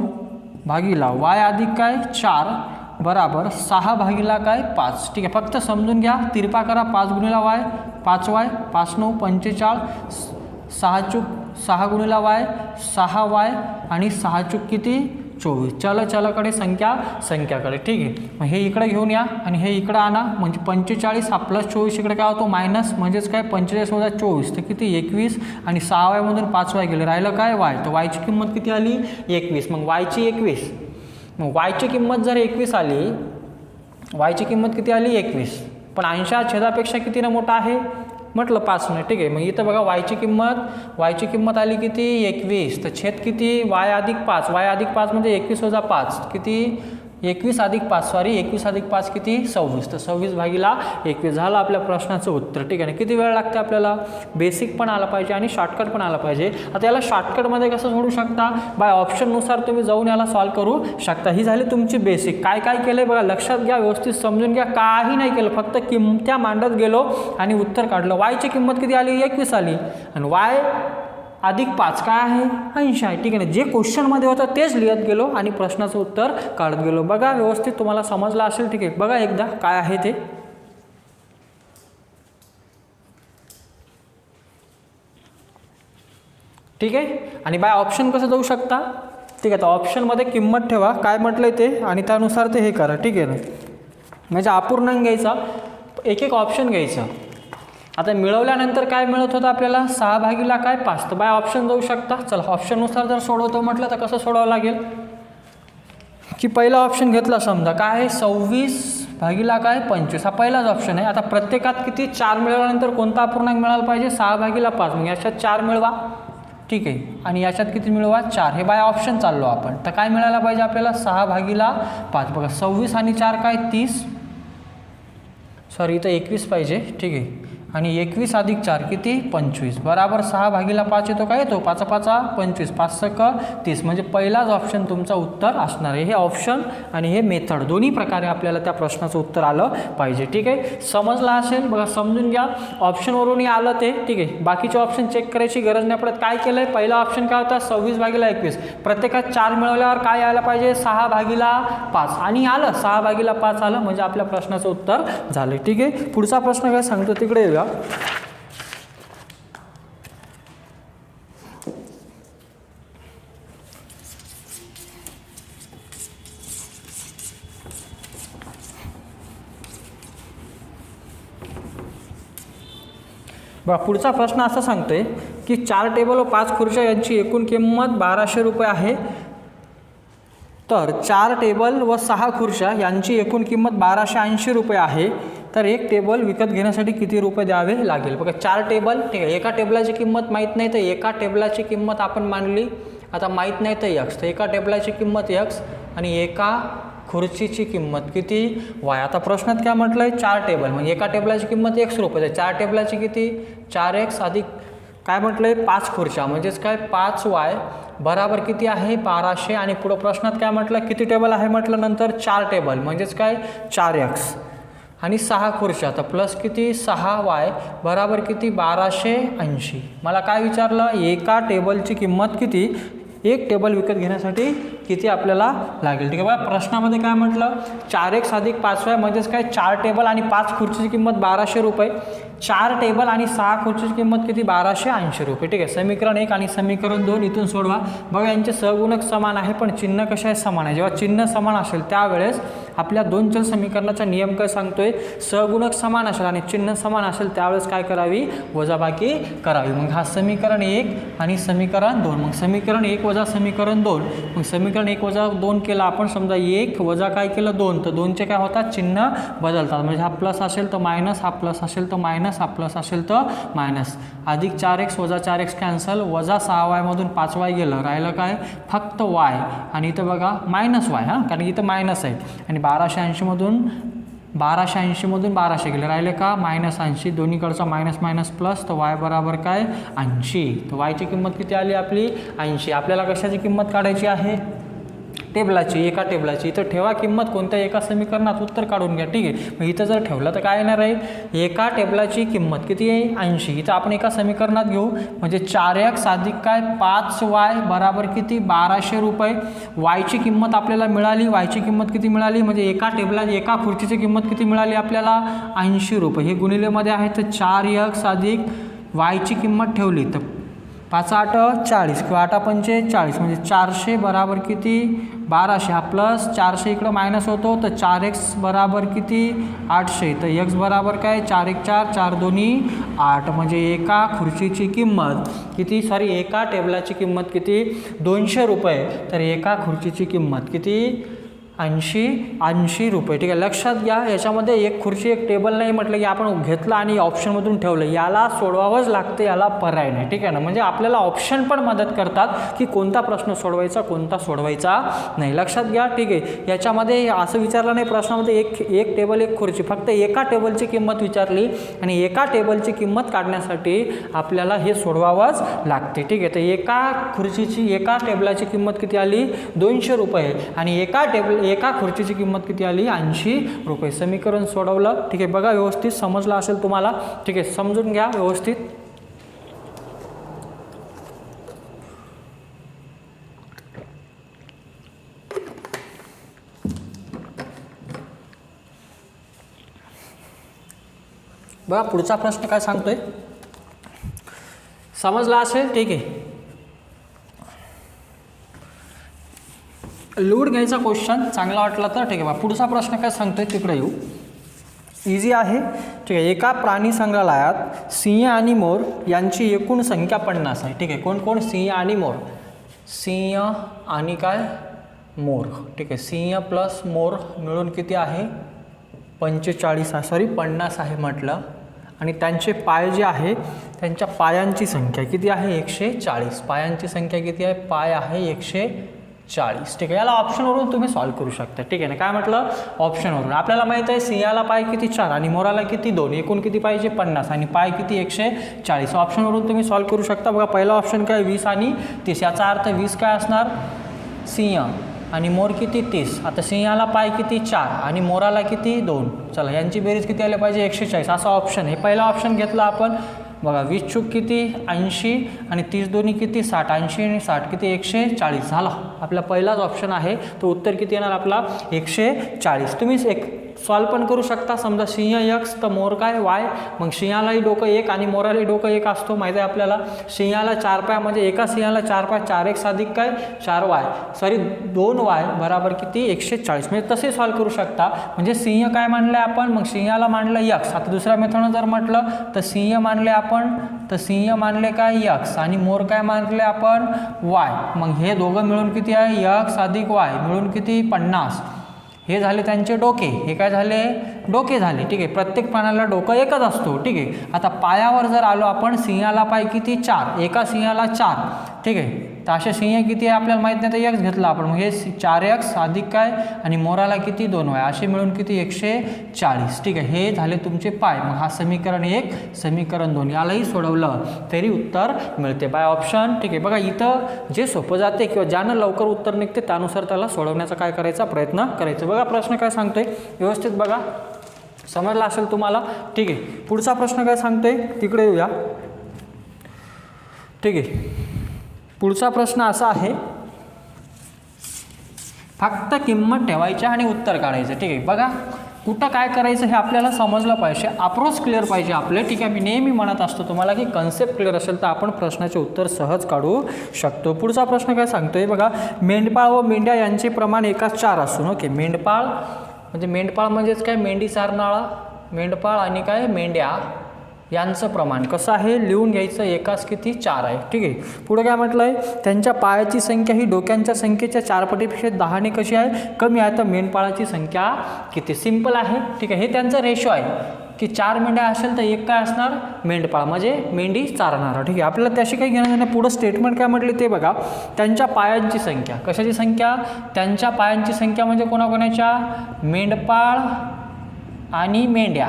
भागीला वाय अधिक काय 4 बराबर 6 भागीला काय 5. ठीक आहे, फक्त समजून घ्या. तिरपा करा 5 गुणिला वाय 5 वाय 5 9 45 6 चूक 6 गुणिला वाय 6 वाय आणि 6 चूक किती 24. चलकडे संख्याकडे. ठीक आहे, मग हे इकडे घेऊन या आणि हे इकडे आणा. म्हणजे 45 हा प्लस 24 इकडे काय होतो मायनस. म्हणजेच काय 45 वजा 24 तर किती 21 आणि 6 वायमधून 5 वाय गेले राहिलं काय वाय. तर वायची किंमत किती आली 21. मग वायची 21. मग वायची किंमत जर 21 आली, वायची किंमत किती आली 21. पण अंश छेदापेक्षा कितीनं मोठा आहे म्हटलं 5ने. ठीक आहे, मग इथं बघा वायची किंमत आली किती 21. तर छेद किती वाय अधिक 5. वाय अधिक 5 म्हणजे 21 वजा 5 किती 21 अधिक 5 सॉरी 21 अधिक 5 किती 26, तर 26 भागिला 21 झालं आपल्या प्रश्नाचं उत्तर. ठीक आहे ना. किती वेळ लागते आपल्याला, बेसिक पण आला पाहिजे आणि शॉर्टकट पण आला पाहिजे. आता याला शॉर्टकटमध्ये कसं सोडू शकता, बाय ऑप्शननुसार तुम्ही जाऊन याला सॉल्व करू शकता. ही झाली तुमची बेसिक. काय काय केलं बघा, लक्षात घ्या, व्यवस्थित समजून घ्या. काही नाही केलं, फक्त किंमत्या मांडत गेलो आणि उत्तर काढलं. वायची किंमत किती आली, 21 आली, आणि वाय अधिक 5 काय आहे, 80 आहे. ठीक आहे ना. जे क्वेश्चनमध्ये होतं तेच लिहित गेलो आणि प्रश्नाचं उत्तर काढत गेलो. बघा व्यवस्थित तुम्हाला समजलं असेल. ठीक आहे, बघा एकदा काय आहे ते. ठीक आहे, आणि बाय ऑप्शन कसं जाऊ शकता. ठीक आहे, तर ऑप्शनमध्ये किंमत ठेवा, काय म्हटलंय ते, आणि त्यानुसार ते हे करा. ठीक आहे ना. म्हणजे अपूर्णांक घ्यायचा, एक एक ऑप्शन घ्यायचं. आता मिळवल्यानंतर काय मिळत होतं आपल्याला, 6 भागिला काय 5, तर बाय ऑप्शन जाऊ शकता. चला ऑप्शननुसार जर सोडवतो म्हटलं तर कसं सोडावं लागेल, की पहिला ऑप्शन घेतला समजा, काय आहे 26 भागिला काय 25, हा पहिलाच ऑप्शन आहे. आता प्रत्येकात किती 4 मिळवल्यानंतर कोणता अपूर्णांक मिळाला पाहिजे, 6 भागिला 5, मग याच्यात 4 मिळवा. ठीक आहे, आणि याच्यात किती मिळवा 4, हे बाय ऑप्शन चाललो आपण. तर काय मिळायला पाहिजे आपल्याला, 6 भागिला 5, बघा 26 आणि 4 काय 30, सॉरी इथं 21 पाहिजे. ठीक आहे, आणि 21 अधिक 4 किती 25, बराबर 6 भागिला 5 येतो, काय येतो 5 5 25, 5 6 30, म्हणजे पहिलाच ऑप्शन तुमचं उत्तर असणार आहे. हे ऑप्शन आणि हे मेथड दोन्ही प्रकारे आपल्याला त्या प्रश्नाचं उत्तर आलं पाहिजे. ठीक आहे, समजलं असेल, बघा समजून घ्या. ऑप्शनवरूनही आलं ते. ठीक आहे, बाकीचे ऑप्शन चेक करायची गरज नाही पडत. काय केलं आहे, पहिला ऑप्शन काय होता 26 भागिला 21, प्रत्येकात 4 मिळवल्यावर काय यायला पाहिजे 6 भागिला 5, आणि आलं 6 भागिला 5 आलं, म्हणजे आपल्या प्रश्नाचं उत्तर झालं. ठीक आहे, पुढचा प्रश्न काय सांगतो तिकडे येऊया. बघा पुढचा प्रश्न असा सांगतोय की 4 टेबल व 5 खुर्च्या यांची एकूण किंमत 1200 रुपये आहे. तर 4 टेबल व 6 खुर्च्या यांची एकूण किंमत 1280 रुपये आहे. तर एक टेबल विकत घेण्यासाठी किती रुपये द्यावे लागेल. बघा 4 टेबल, ठीक आहे, एका टेबलाची किंमत माहीत नाही तर एका टेबलाची किंमत आपण मांडली. आता माहीत नाही तर x, तर एका टेबलाची किंमत x आणि एका खुर्चीची किंमत किती y. आता प्रश्नात काय म्हटलं आहे 4 टेबल, म्हणजे एका टेबलाची किंमत x रुपये, तर 4 टेबलाची किती 4x अधिक काय म्हटलं आहे 5 खुर्च्या, म्हणजेच काय 5y बराबर किती आहे 1200. आणि पुढं प्रश्नात काय म्हटलं किती टेबल आहे म्हटलं, नंतर 4 टेबल म्हणजेच काय 4x आणि 6 खुर्च्या, तर प्लस किती 6y बराबर किती 1280. मला काय विचारलं, एका टेबलची किंमत किती, एक टेबल विकत घेण्यासाठी किती आपल्याला लागेल. ठीक आहे, बघा प्रश्नामध्ये काय म्हटलं 4x अधिक 5y म्हणजेच काय 4 टेबल आणि 5 खुर्चीची किंमत 1200 रुपये. 4 टेबल आणि 6 खुर्चीची किंमत किती 1280 रुपये. ठीक आहे, समीकरण 1 आणि समीकरण 2 इथून सोडवा. बघा यांचे सहगुणक समान आहे पण चिन्ह कशा आहे समान आहे. जेव्हा चिन्ह समान असेल त्यावेळेस आपल्या 2 चल समीकरणाचा नियम काय सांगतोय, सहगुणक समान असेल आणि चिन्ह समान असेल त्यावेळेस काय करावी, वजाबाकी करावी. मग हा समीकरण 1 आणि समीकरण 2, मग समीकरण 1 वजा समीकरण 2, मग समीकरण 1 वजा 2 केला आपण, समजा 1 वजा काय केलं 2, तर 2चे काय होतात चिन्ह बदलतात. म्हणजे हा प्लस असेल तर मायनस, हा प्लस असेल तर मायनस, हा प्लस असेल तर मायनस. अधिक 4x वजा 4x कॅन्सल, वजा 6y मधून 5y गेलं, राहिलं काय फक्त y, आणि इथं बघा मायनस y, हां कारण इथं मायनस आहे. आणि 1280 मधून 1200 गेले, राहिले का -80, दोन्हीकडचा मायनस मायनस प्लस, तर y बराबर काय 80. तर y ची किंमत किती आली आपली 80. आपल्याला कशाची किंमत काढायची आहे, टेबलाची, एका टेबलाची. इथं ठेवा किंमत कोणत्या एका समीकरणात, उत्तर काढून घ्या. ठीक आहे, मग इथं जर ठेवलं तर काय येणार आहे, एका टेबलाची किंमत किती आहे 80. इथं आपण एका समीकरणात घेऊ, म्हणजे 4x अधिक काय 5y बराबर किती 1200 रुपये. वायची किंमत आपल्याला मिळाली, वायची किंमत किती मिळाली, म्हणजे एका टेबलात एका खुर्चीची किंमत किती मिळाली आपल्याला 80 रुपये. हे गुणिलेमध्ये आहे तर 4x अधिक वायची किंमत ठेवली तर 5 8 40 किंवा 8 पंचे 40, म्हणजे 400 बराबर किती 1200. हा प्लस 400 इकडं मायनस होतो, तर 4x बराबर किती 800. तर x बराबर काय 4 1 4 4 दोन्ही 8, म्हणजे एका खुर्चीची किंमत किती, सॉरी एका टेबलाची किंमत किती 200 रुपये. तर एका खुर्चीची किंमत किती 80 रुपये. ठीक आहे, लक्षात घ्या. याच्यामध्ये एक खुर्ची एक टेबल नाही म्हटलं की आपण घेतलं आणि ऑप्शनमधून ठेवलं, याला सोडवावंच लागतं, याला पर्याय नाही. ठीक आहे ना, म्हणजे आपल्याला ऑप्शन पण मदत करतात की कोणता प्रश्न सोडवायचा कोणता सोडवायचा नाही. लक्षात घ्या. ठीक आहे, याच्यामध्ये असं विचारलं नाही प्रश्नामध्ये एक टेबल एक खुर्ची, फक्त एका टेबलची किंमत विचारली आणि एका टेबलची किंमत काढण्यासाठी आपल्याला हे सोडवावंच लागते. ठीक आहे, तर एका खुर्चीची एका टेबलाची किंमत किती आली 200 रुपये आणि एका खुर्चीची किंमत किती आली 80 रुपये. समीकरण सोडवलं. ठीक आहे, बघा व्यवस्थित समजलं असेल तुम्हाला. ठीक आहे, समजून घ्या व्यवस्थित. बघा पुढचा प्रश्न काय सांगतोय, समजला असेल. ठीक आहे, लोड घ्यायचा क्वेश्चन चांगला वाटला तर ठीक आहे. बघा पुढचा प्रश्न काय सांगतोय तिकडे येऊ. इझी आहे. ठीक आहे, एका प्राणी संग्रहालयात सिंह आणि मोर यांची एकूण संख्या 50 आहे. ठीक आहे, कोण कोण? सिंह आणि मोर. सिंह आणि काय मोर. ठीक आहे, सिंह प्लस मोर मिळून किती आहे 50 आहे म्हटलं. आणि त्यांचे पाय जे आहे त्यांच्या पायांची संख्या किती आहे 140. पायांची संख्या किती आहे? पाय आहे 140. ठीक आहे, याला ऑप्शनवरून तुम्ही सॉल्व करू शकता. ठीक आहे ना, काय म्हटलं ऑप्शनवरून. आपल्याला माहित आहे सिंहाला पाय किती 4 आणि मोराला किती 2, एकूण किती पाहिजे 50 आणि पाय किती 140. ऑप्शनवरून तुम्ही सॉल्व करू शकता. बघा पहिला ऑप्शन काय 20 आणि 30, याचा अर्थ 20 काय असणार सिंह आणि मोर किती 30. आता सिंहाला पाय किती 4 आणि मोराला किती 2. चला यांची बेरीज किती आली पाहिजे 140. असा ऑप्शन आहे. पहिला ऑप्शन घेतला आपण. बघा 20 चूक किती 80 आणि 30 दोन्ही किती 60. 80 आणि 60 किती 140 झाला. आपला पहिलाच ऑप्शन आहे. तो उत्तर किती येणार आपला 140. तुम्ही एक सॉल्व पण करू शकता. समजा सिंह x तर मोर काय y. मग सिंहालाही डोकं 1 आणि मोरालाही डोकं 1 असतो माहिती आहे आपल्याला. सिंहाला 4 पाय म्हणजे एका सिंहाला 4 पाय 4x अधिक काय 4y 2y बराबर किती 140. म्हणजे तसे सॉल्व करू शकता. म्हणजे सिंह काय मानलं आपण, मग सिंहाला मानलं x. आता दुसऱ्या मेथडनं जर म्हटलं तर सिंह मानले आपण, तर सिंह मानले काय x आणि मोर काय मानले आपण y. मग हे दोघं मिळून किती आहे x अधिक y मिळून किती 50. हे झाले त्यांचे डोके. हे काय झाले डोके झाले. ठीक आहे, प्रत्येक प्राण्याला डोकं एकच असतो. ठीक आहे, आता पायावर जर आलो आपण, सिंहाला पाय किती 4, एका सिंहाला 4. ठीक आहे, तर असे सिंह किती आहे आपल्याला माहीत नाही तर x घेतला आपण. मग हे 4x अधिक काय आणि मोराला किती 2y असे मिळून किती 140. ठीक आहे, हे झाले तुमचे पाय. मग हा समीकरण 1 समीकरण 2 यालाही सोडवलं तरी उत्तर मिळते बाय ऑप्शन. ठीक आहे, बघा इथं जे सोपं जाते किंवा ज्यानं लवकर उत्तर निघते त्यानुसार त्याला सोडवण्याचा काय करायचा प्रयत्न करायचा. बघा प्रश्न काय सांगतोय व्यवस्थित बघा, समजला असेल तुम्हाला. ठीक आहे, पुढचा प्रश्न काय सांगतोय तिकडे येऊया. ठीक आहे, पुढचा प्रश्न असा आहे, फक्त किंमत ठेवायची आणि उत्तर काढायचं. ठीक आहे, बघा कुठं काय करायचं हे आपल्याला समजलं पाहिजे, अप्रोच क्लिअर पाहिजे आपले. ठीक आहे, मी नेहमी म्हणत असतो तुम्हाला की कन्सेप्ट क्लिअर असेल तर आपण प्रश्नाचे उत्तर सहज काढू शकतो. पुढचा प्रश्न काय सांगतोय बघा, मेंढपाळ व मेंढ्या यांचे प्रमाण एकाच 4 असून. ओके, मेंढपाळ म्हणजेच काय मेंढी चारणारा. मेंढपाळ आणि काय मेंढ्या यांचं प्रमाण कसं आहे लिहून घ्यायचं. एकाच किती 4 आहे. ठीक आहे, पुढे काय म्हटलं आहे, त्यांच्या पायाची संख्या ही डोक्यांच्या संख्येच्या 4 पटीपेक्षा 10ने कशी आहे कमी आहे. तर मेंढपाळाची संख्या किती. सिंपल आहे. ठीक आहे, हे त्यांचं रेशो आहे की 4 मेंढ्या असेल तर एक काय असणार मेंढपाळ म्हणजे मेंढी चारणारा. ठीक आहे, आपल्याला त्याशी काही घेणं नाही. पुढं स्टेटमेंट काय म्हटले ते बघा, त्यांच्या पायांची संख्या. कशाची संख्या, त्यांच्या पायांची संख्या म्हणजे कोणाकोणाच्या मेंढपाळ आणि मेंढ्या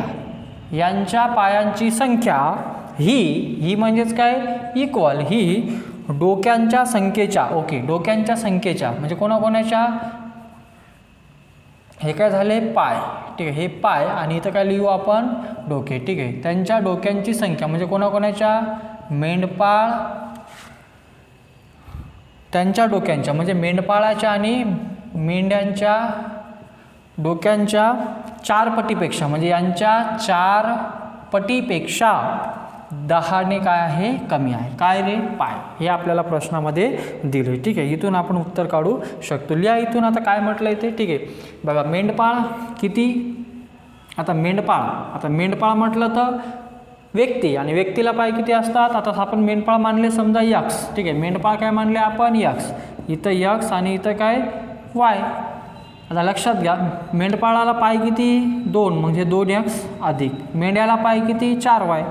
यांच्या पायांची संख्या ही म्हणजेच काय इक्वल ही डोक्यांच्या संख्येच्या. ओके, डोक्यांच्या संख्येच्या म्हणजे कोणाकोणाच्या, हे काय झाले पाय. ठीक आहे, हे पाय आणि इथं काय लिहू आपण डोके. ठीक आहे, त्यांच्या डोक्यांची संख्या म्हणजे कोणाकोणाच्या मेंढपाळ त्यांच्या डोक्यांच्या म्हणजे मेंढपाळाच्या आणि मेंढ्यांच्या डोक्यांच्या 4 पटीपेक्षा म्हणजे यांच्या 4 पटीपेक्षा 10ने काय आहे कमी आहे. काय रे पाय. हे आपल्याला प्रश्नामध्ये दिले. ठीक आहे, इथून आपण उत्तर काढू शकतो. लिहा इथून. आता काय म्हटलं इथे. ठीक आहे, बघा मेंढपाळ किती. आता मेंढपाळ म्हटलं तर व्यक्ती आणि व्यक्तीला पाय किती असतात. आता आपण मेंढपाळ मानले समजा x. ठीक आहे, मेंढपाळ काय मानले आपण x. इथं x आणि इथं काय y. आता लक्षात घ्या, मेंढपाळाला पाय किती 2 म्हणजे 2x अधिक मेंढ्याला पाय किती 4y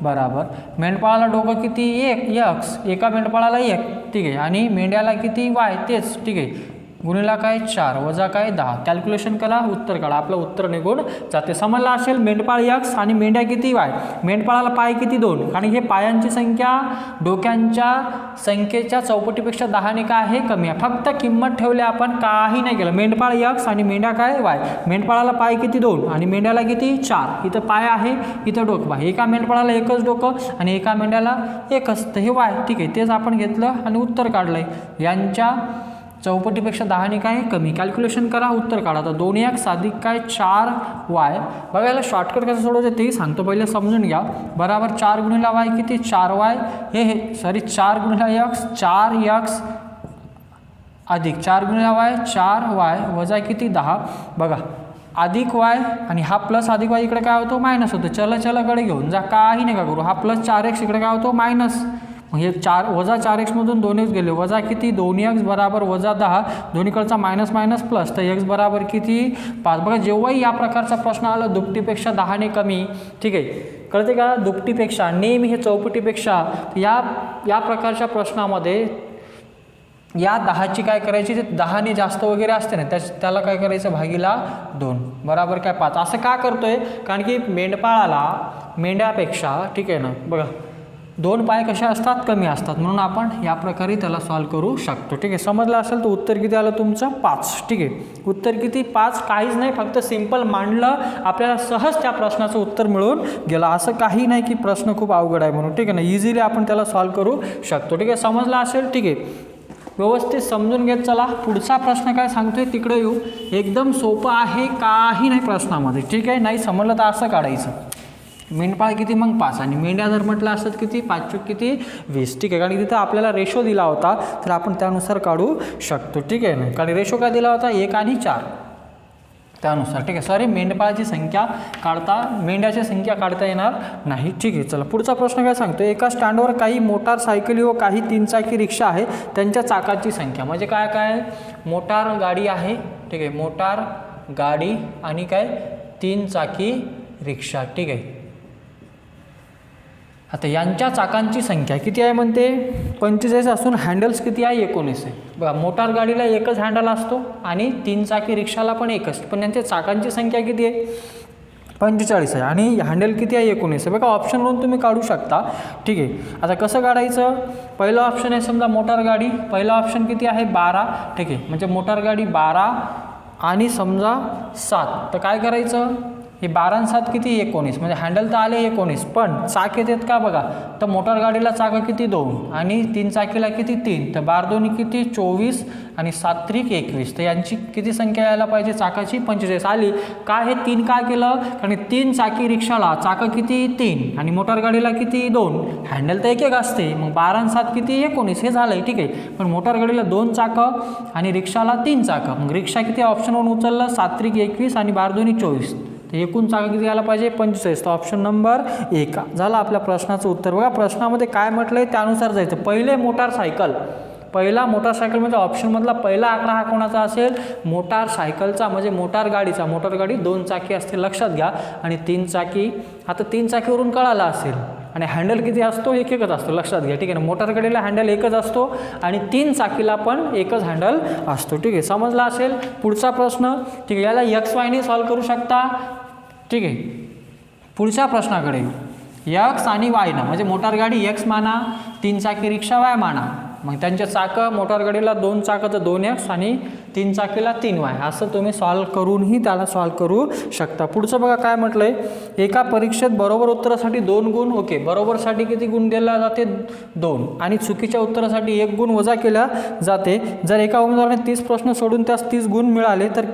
बराबर मेंढपाळाला डोकं किती 1x, एका मेंढपाळाला 1 ठीक आहे, आणि मेंढ्याला किती y तेच ठीक आहे, गुणिला काय 4 वजा काय 10, कॅल्क्युलेशन करा उत्तर काढा, आपलं उत्तर निघून जाते. समजलं असेल मेंढपाळ x आणि मेंढ्या किती y, मेंढपाळाला पाय किती 2 आणि हे पायांची संख्या डोक्यांच्या संख्येच्या चौपटीपेक्षा 10 काय आहे कमी आहे, फक्त किंमत ठेवली आपण, काही नाही केलं. मेंढपाळ x आणि मेंढ्या काय y, मेंढपाळाला पाय किती 2 आणि मेंढ्याला किती 4, इथं पाय आहे इथं डोकं आहे, एका मेंढपाळाला एकच डोकं आणि एका मेंढ्याला एकच, तर हे y ठीक आहे, तेच आपण घेतलं आणि उत्तर काढलंय. यांच्या चौपटीपेक्षा 10 काय कमी, कॅल्क्युलेशन करा उत्तर काढा. तर 2x अधिक काय 4y, बघायला शॉर्टकट कसं सोडवायचं तेही सांगतो, पहिले समजून घ्या. बराबर 4 गुणिला y किती 4y, हे सॉरी 4 गुणिला x 4x अधिक 4 गुणिला y 4y वजा किती 10, बघा अधिक y आणि हा प्लस अधिक y इकडे काय होतो मायनस होतो, चलाकडे घेऊन जा, काही नाही का करू, हा प्लस 4x इकडे काय होतो मायनस, मग हे 4 वजा 4x मधून 2x गेले, वजा किती 2x बराबर वजा 10, दोन्हीकडचा मायनस मायनस प्लस, तर x बराबर किती 5. बघा जेव्हाही या प्रकारचा प्रश्न आला दुपटीपेक्षा 10 कमी ठीक आहे, कळते का, दुपटीपेक्षा नेहमी हे चौपटीपेक्षा, या प्रकारच्या प्रश्नामध्ये या 10ची काय करायची, ते 10 जास्त वगैरे असते ना त्याला काय करायचं भागीला 2 बराबर काय 5. असं का करतोय, कारण की मेंढपाळाला मेंढ्यापेक्षा ठीक आहे ना, बघा 2 पाय कशा असतात कमी असतात, म्हणून आपण या प्रकारे त्याला सॉल्व करू शकतो. ठीक आहे, समजलं असेल तर उत्तर किती आलं तुमचं 5. ठीक आहे, उत्तर किती 5, काहीच नाही, फक्त सिंपल मांडलं आपल्याला सहज त्या प्रश्नाचं उत्तर मिळून गेलं. असं काही नाही की प्रश्न खूप अवघड आहे म्हणून, ठीक आहे ना, इझिली आपण त्याला सॉल्व करू शकतो. ठीक आहे, समजलं असेल ठीक आहे, व्यवस्थित समजून घेत चला. पुढचा प्रश्न काय सांगतोय तिकडे येऊ, एकदम सोपं आहे, काही नाही प्रश्नामध्ये. ठीक आहे, नाही समजलं तर असं काढायचं, मेंढपाळ किती मग 5 आणि मेंढ्या जर म्हटलं असत किती 5 किती 20. ठीक आहे, कारण तिथं आपल्याला रेशो दिला होता तर आपण त्यानुसार काढू शकतो. ठीक आहे ना, कारण रेशो काय दिला होता 1 आणि 4 त्यानुसार. ठीक आहे, सॉरी मेंढपाळाची संख्या काढता, मेंढ्याची संख्या काढता येणार नाही. ठीक आहे, चला पुढचा प्रश्न काय सांगतो, एका स्टँडवर काही मोटार सायकली व काही 3 चाकी रिक्षा आहे, त्यांच्या चाकाची संख्या, म्हणजे काय काय मोटार गाडी आहे ठीक आहे, मोटार गाडी आणि काय 3 चाकी रिक्षा. ठीक आहे, आता यांच्या चाकांची संख्या किती आहे म्हणते 45 असून हँडल्स किती आहे 19 आहे. बघा मोटार गाडीला एकच हँडल असतो आणि 3 चाकी रिक्षाला पण एकच, पण यांच्या चाकांची संख्या किती आहे 45 आहे आणि हँडल किती आहे 19 आहे. बघा ऑप्शनवरून तुम्ही काढू शकता. ठीक आहे, आता कसं काढायचं, पहिलं ऑप्शन आहे समजा मोटार गाडी, पहिला ऑप्शन किती आहे 12. ठीक आहे, म्हणजे मोटार गाडी 12 आणि समजा 7, तर काय करायचं, हे 12 आणि 7 किती 19, म्हणजे हँडल तर आले 19, पण चाक येतात का बघा, तर मोटार गाडीला चाकं किती 2 आणि 3 चाकीला किती 3, तर 12 दोन्ही किती 24 आणि 7 त्रिक 21, तर यांची किती संख्या यायला पाहिजे चाकाची 45 आली. काय हे 3 काय केलं, कारण 3 चाकी रिक्षाला चाकं किती 3 आणि मोटार गाडीला किती 2, हँडल तर एक असते, मग 12 आणि 7 किती 19 हे झालंय. ठीक आहे, पण मोटार गाडीला 2 चाकं आणि रिक्षाला 3 चाकं, मग रिक्षा किती ऑप्शनवरून उचललं 7 त्रिक 21 आणि 12 दोन्ही 24, तर एकूण चाकं किती यायला पाहिजे 45, तर ऑप्शन नंबर 1 झाला आपल्या प्रश्नाचं उत्तर. बघा प्रश्नामध्ये काय म्हटलंय त्यानुसार जायचं. पहिले मोटारसायकल, पहिला मोटारसायकल म्हणजे ऑप्शनमधला पहिला आकडा हा कोणाचा असेल मोटारसायकलचा, म्हणजे मोटार गाडीचा. मोटार गाडी 2 चाकी असते लक्षात घ्या आणि 3 चाकी, आता 3 चाकीवरून कळालं असेल, आणि हँडल किती असतो एकच असतो लक्षात घ्या. ठीक आहे ना, मोटार गाडीला हँडल एकच असतो आणि 3 चाकीला पण एकच हँडल असतो. ठीक आहे, समजला असेल. पुढचा प्रश्न ठीक आहे, याला XY ने सॉल्व करू शकता. ठीक आहे, पुढच्या प्रश्नाकडे X आणि Y ना, म्हणजे मोटार गाडी X माना, 3 चाकी रिक्षा Y माना, मग त्यांचे चाकं मोटार गाडीला 2 चाकं तर 2X आणि 3 चाकीला 3Y, असं तुम्ही सॉल्व करूनही त्याला सॉल्व करू शकता. पुढचं बघा काय म्हटलंय, एका परीक्षेत बरोबर उत्तरासाठी 2 गुण, ओके बरोबरसाठी किती गुण दिला जाते 2 आणि चुकीच्या उत्तरासाठी 1 गुण वजा केला जाते. जर एका उमेदवाराने 30 प्रश्न सोडून त्यास 30 गुण मिळाले तर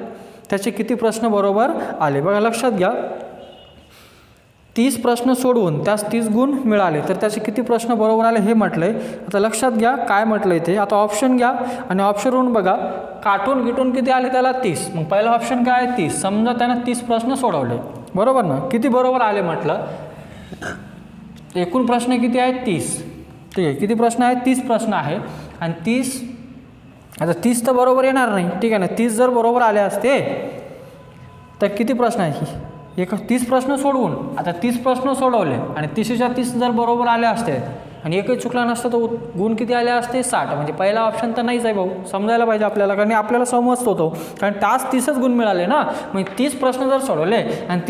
त्याचे किती प्रश्न बरोबर आले. बघा लक्षात घ्या, 30 प्रश्न सोडवून त्यास 30 गुण मिळाले तर त्याचे किती प्रश्न बरोबर आले हे म्हटलंय. आता लक्षात घ्या काय म्हटलंय ते. आता ऑप्शन घ्या आणि ऑप्शनवरून बघा काटून गिटून किती आले त्याला 30, मग पहिला ऑप्शन काय आहे 30, समजा त्यानं 30 प्रश्न सोडवले बरोबर ना, किती बरोबर आले म्हटलं, एकूण प्रश्न किती आहेत 30. ठीक आहे, किती प्रश्न आहेत 30 प्रश्न आहे आणि 30 आता 30 तर बरोबर येणार नाही, ठीक आहे ना. 30 जर बरोबर आले असते तर किती प्रश्न आहे, 30 प्रश्न सोडवून आता 30 प्रश्न सोडवले आणि 30च्या 30 जर बरोबर आले असते आणि एकही चुकला नसतं तर गुण किती आले असते 60. म्हणजे पहिला ऑप्शन तर नाहीच आहे भाऊ, समजायला पाहिजे आपल्याला, कारण आपल्याला समजतो होतो, कारण तास 30च गुण मिळाले ना. म्हणजे 30 प्रश्न जर सोडवले आणि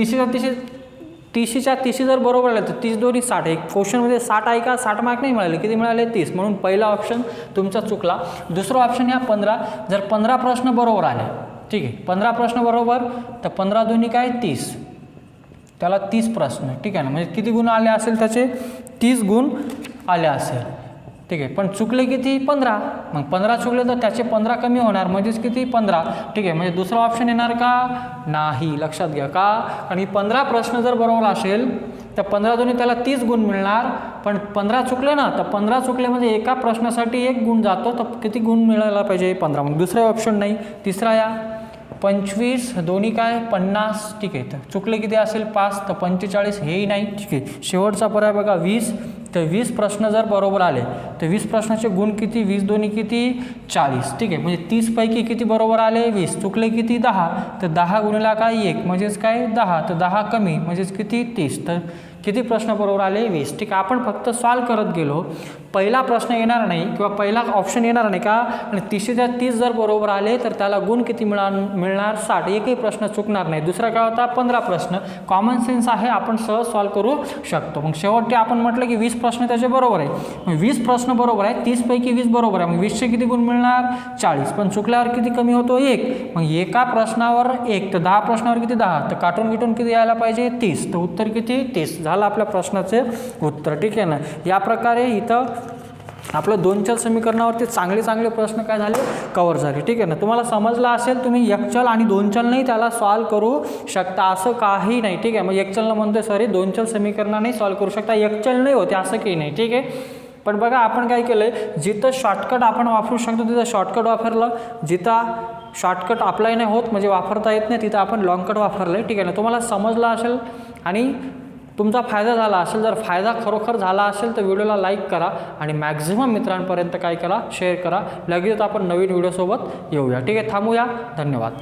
30च्या 30 जर बरोबर आले तर 30 दोन्ही 60. एक क्वेश्चनमध्ये 60 आहे का, 60 मार्क नाही मिळाले, किती मिळाले 30. म्हणून पहिला ऑप्शन तुमचा चुकला. दुसरा ऑप्शन या 15, जर 15 प्रश्न बरोबर आले, ठीक आहे, 15 प्रश्न बरोबर तर 15 दोन्ही काय 30, त्याला 30 प्रश्न, ठीक आहे ना. म्हणजे किती गुण आले असेल त्याचे 30 गुण आले असेल, ठीक आहे. पण चुकले किती 15, मग 15 चुकले तर त्याचे 15 कमी होणार, म्हणजेच किती 15, ठीक आहे. म्हणजे दुसरा ऑप्शन येणार का नाही, लक्षात घ्या का, कारण 15 प्रश्न जर बरोबर असेल तर 15 दोन्ही त्याला 30 गुण मिळणार. पण 15 चुकले ना तर 15 चुकले म्हणजे एका प्रश्नासाठी 1 गुण जातो, तर किती गुण मिळायला पाहिजे 15. मग दुसरा ऑप्शन नाही. तिसरा या 25 दोन्ही काय 50, ठीक आहे. तर चुकले किती असेल 5, तर 45 हेही नाही, ठीक आहे. शेवटचा पर्याय बघा 20, तर 20 प्रश्न जर बरोबर आले तर 20 प्रश्नाचे गुण किती, 20 दोन्ही किती 40, ठीक आहे. म्हणजे 30 पैकी किती बरोबर आले 20, चुकले किती 10, तर 10 गुणिला काय 1 म्हणजेच काय 10, तर 10 कमी म्हणजेच किती 30, तर किती प्रश्न बरोबर आले 20, ठीक आहे. आपण फक्त सॉल्व करत गेलो, पहिला प्रश्न येणार नाही किंवा पहिला ऑप्शन येणार नाही का, आणि 30च्या 30 जर बरोबर आले तर त्याला गुण किती मिळणार 60, एकही प्रश्न चुकणार नाही. दुसरा काय होता 15 प्रश्न, कॉमन सेन्स आहे, आपण सहज सॉल्व करू शकतो. मग शेवटी आपण म्हटलं की 20 प्रश्न त्याचे बरोबर आहे, मग 20 प्रश्न बरोबर आहे, 30 पैकी 20 बरोबर आहे, मग 20चे किती गुण मिळणार 40, पण चुकल्यावर किती कमी होतो 1, मग एका प्रश्नावर 1, तर 10 प्रश्नावर किती 10, तर काटून गिटून किती यायला पाहिजे 30, तर उत्तर किती 30 झालं आपल्या प्रश्नाचे उत्तर, ठीक आहे ना. या प्रकारे इथं आपलं 2 चल समीकरणावरती चांगले प्रश्न काय झाले कव्हर झाले, ठीक आहे ना. तुम्हाला समजलं असेल, तुम्ही 1 चल आणि 2 चल नाही त्याला सॉल्व करू शकता, असं काही नाही, ठीक आहे. मग 1 चलनं म्हणतोय सॉरी 2 चल समीकरणाने सॉल्व करू शकता, 1 चल नाही होते असं काही नाही, ठीक आहे. पण बघा आपण काय केलं आहे, जिथं शॉर्टकट आपण वापरू शकतो तिथं शॉर्टकट वापरलं, जिथं शॉर्टकट अप्लाय नाही होत म्हणजे वापरता येत नाही तिथं आपण लॉंगकट वापरलं आहे, ठीक आहे ना. तुम्हाला समजलं असेल आणि तुमचा फायदा झाला असेल, जर फायदा खरोखर झाला असेल तर व्हिडिओला लाईक करा आणि मॅक्झिमम मित्रांपर्यंत काय करा शेअर करा. लगेच आपण नवीन व्हिडिओसोबत येऊया, ठीक आहे. थांबूया, धन्यवाद.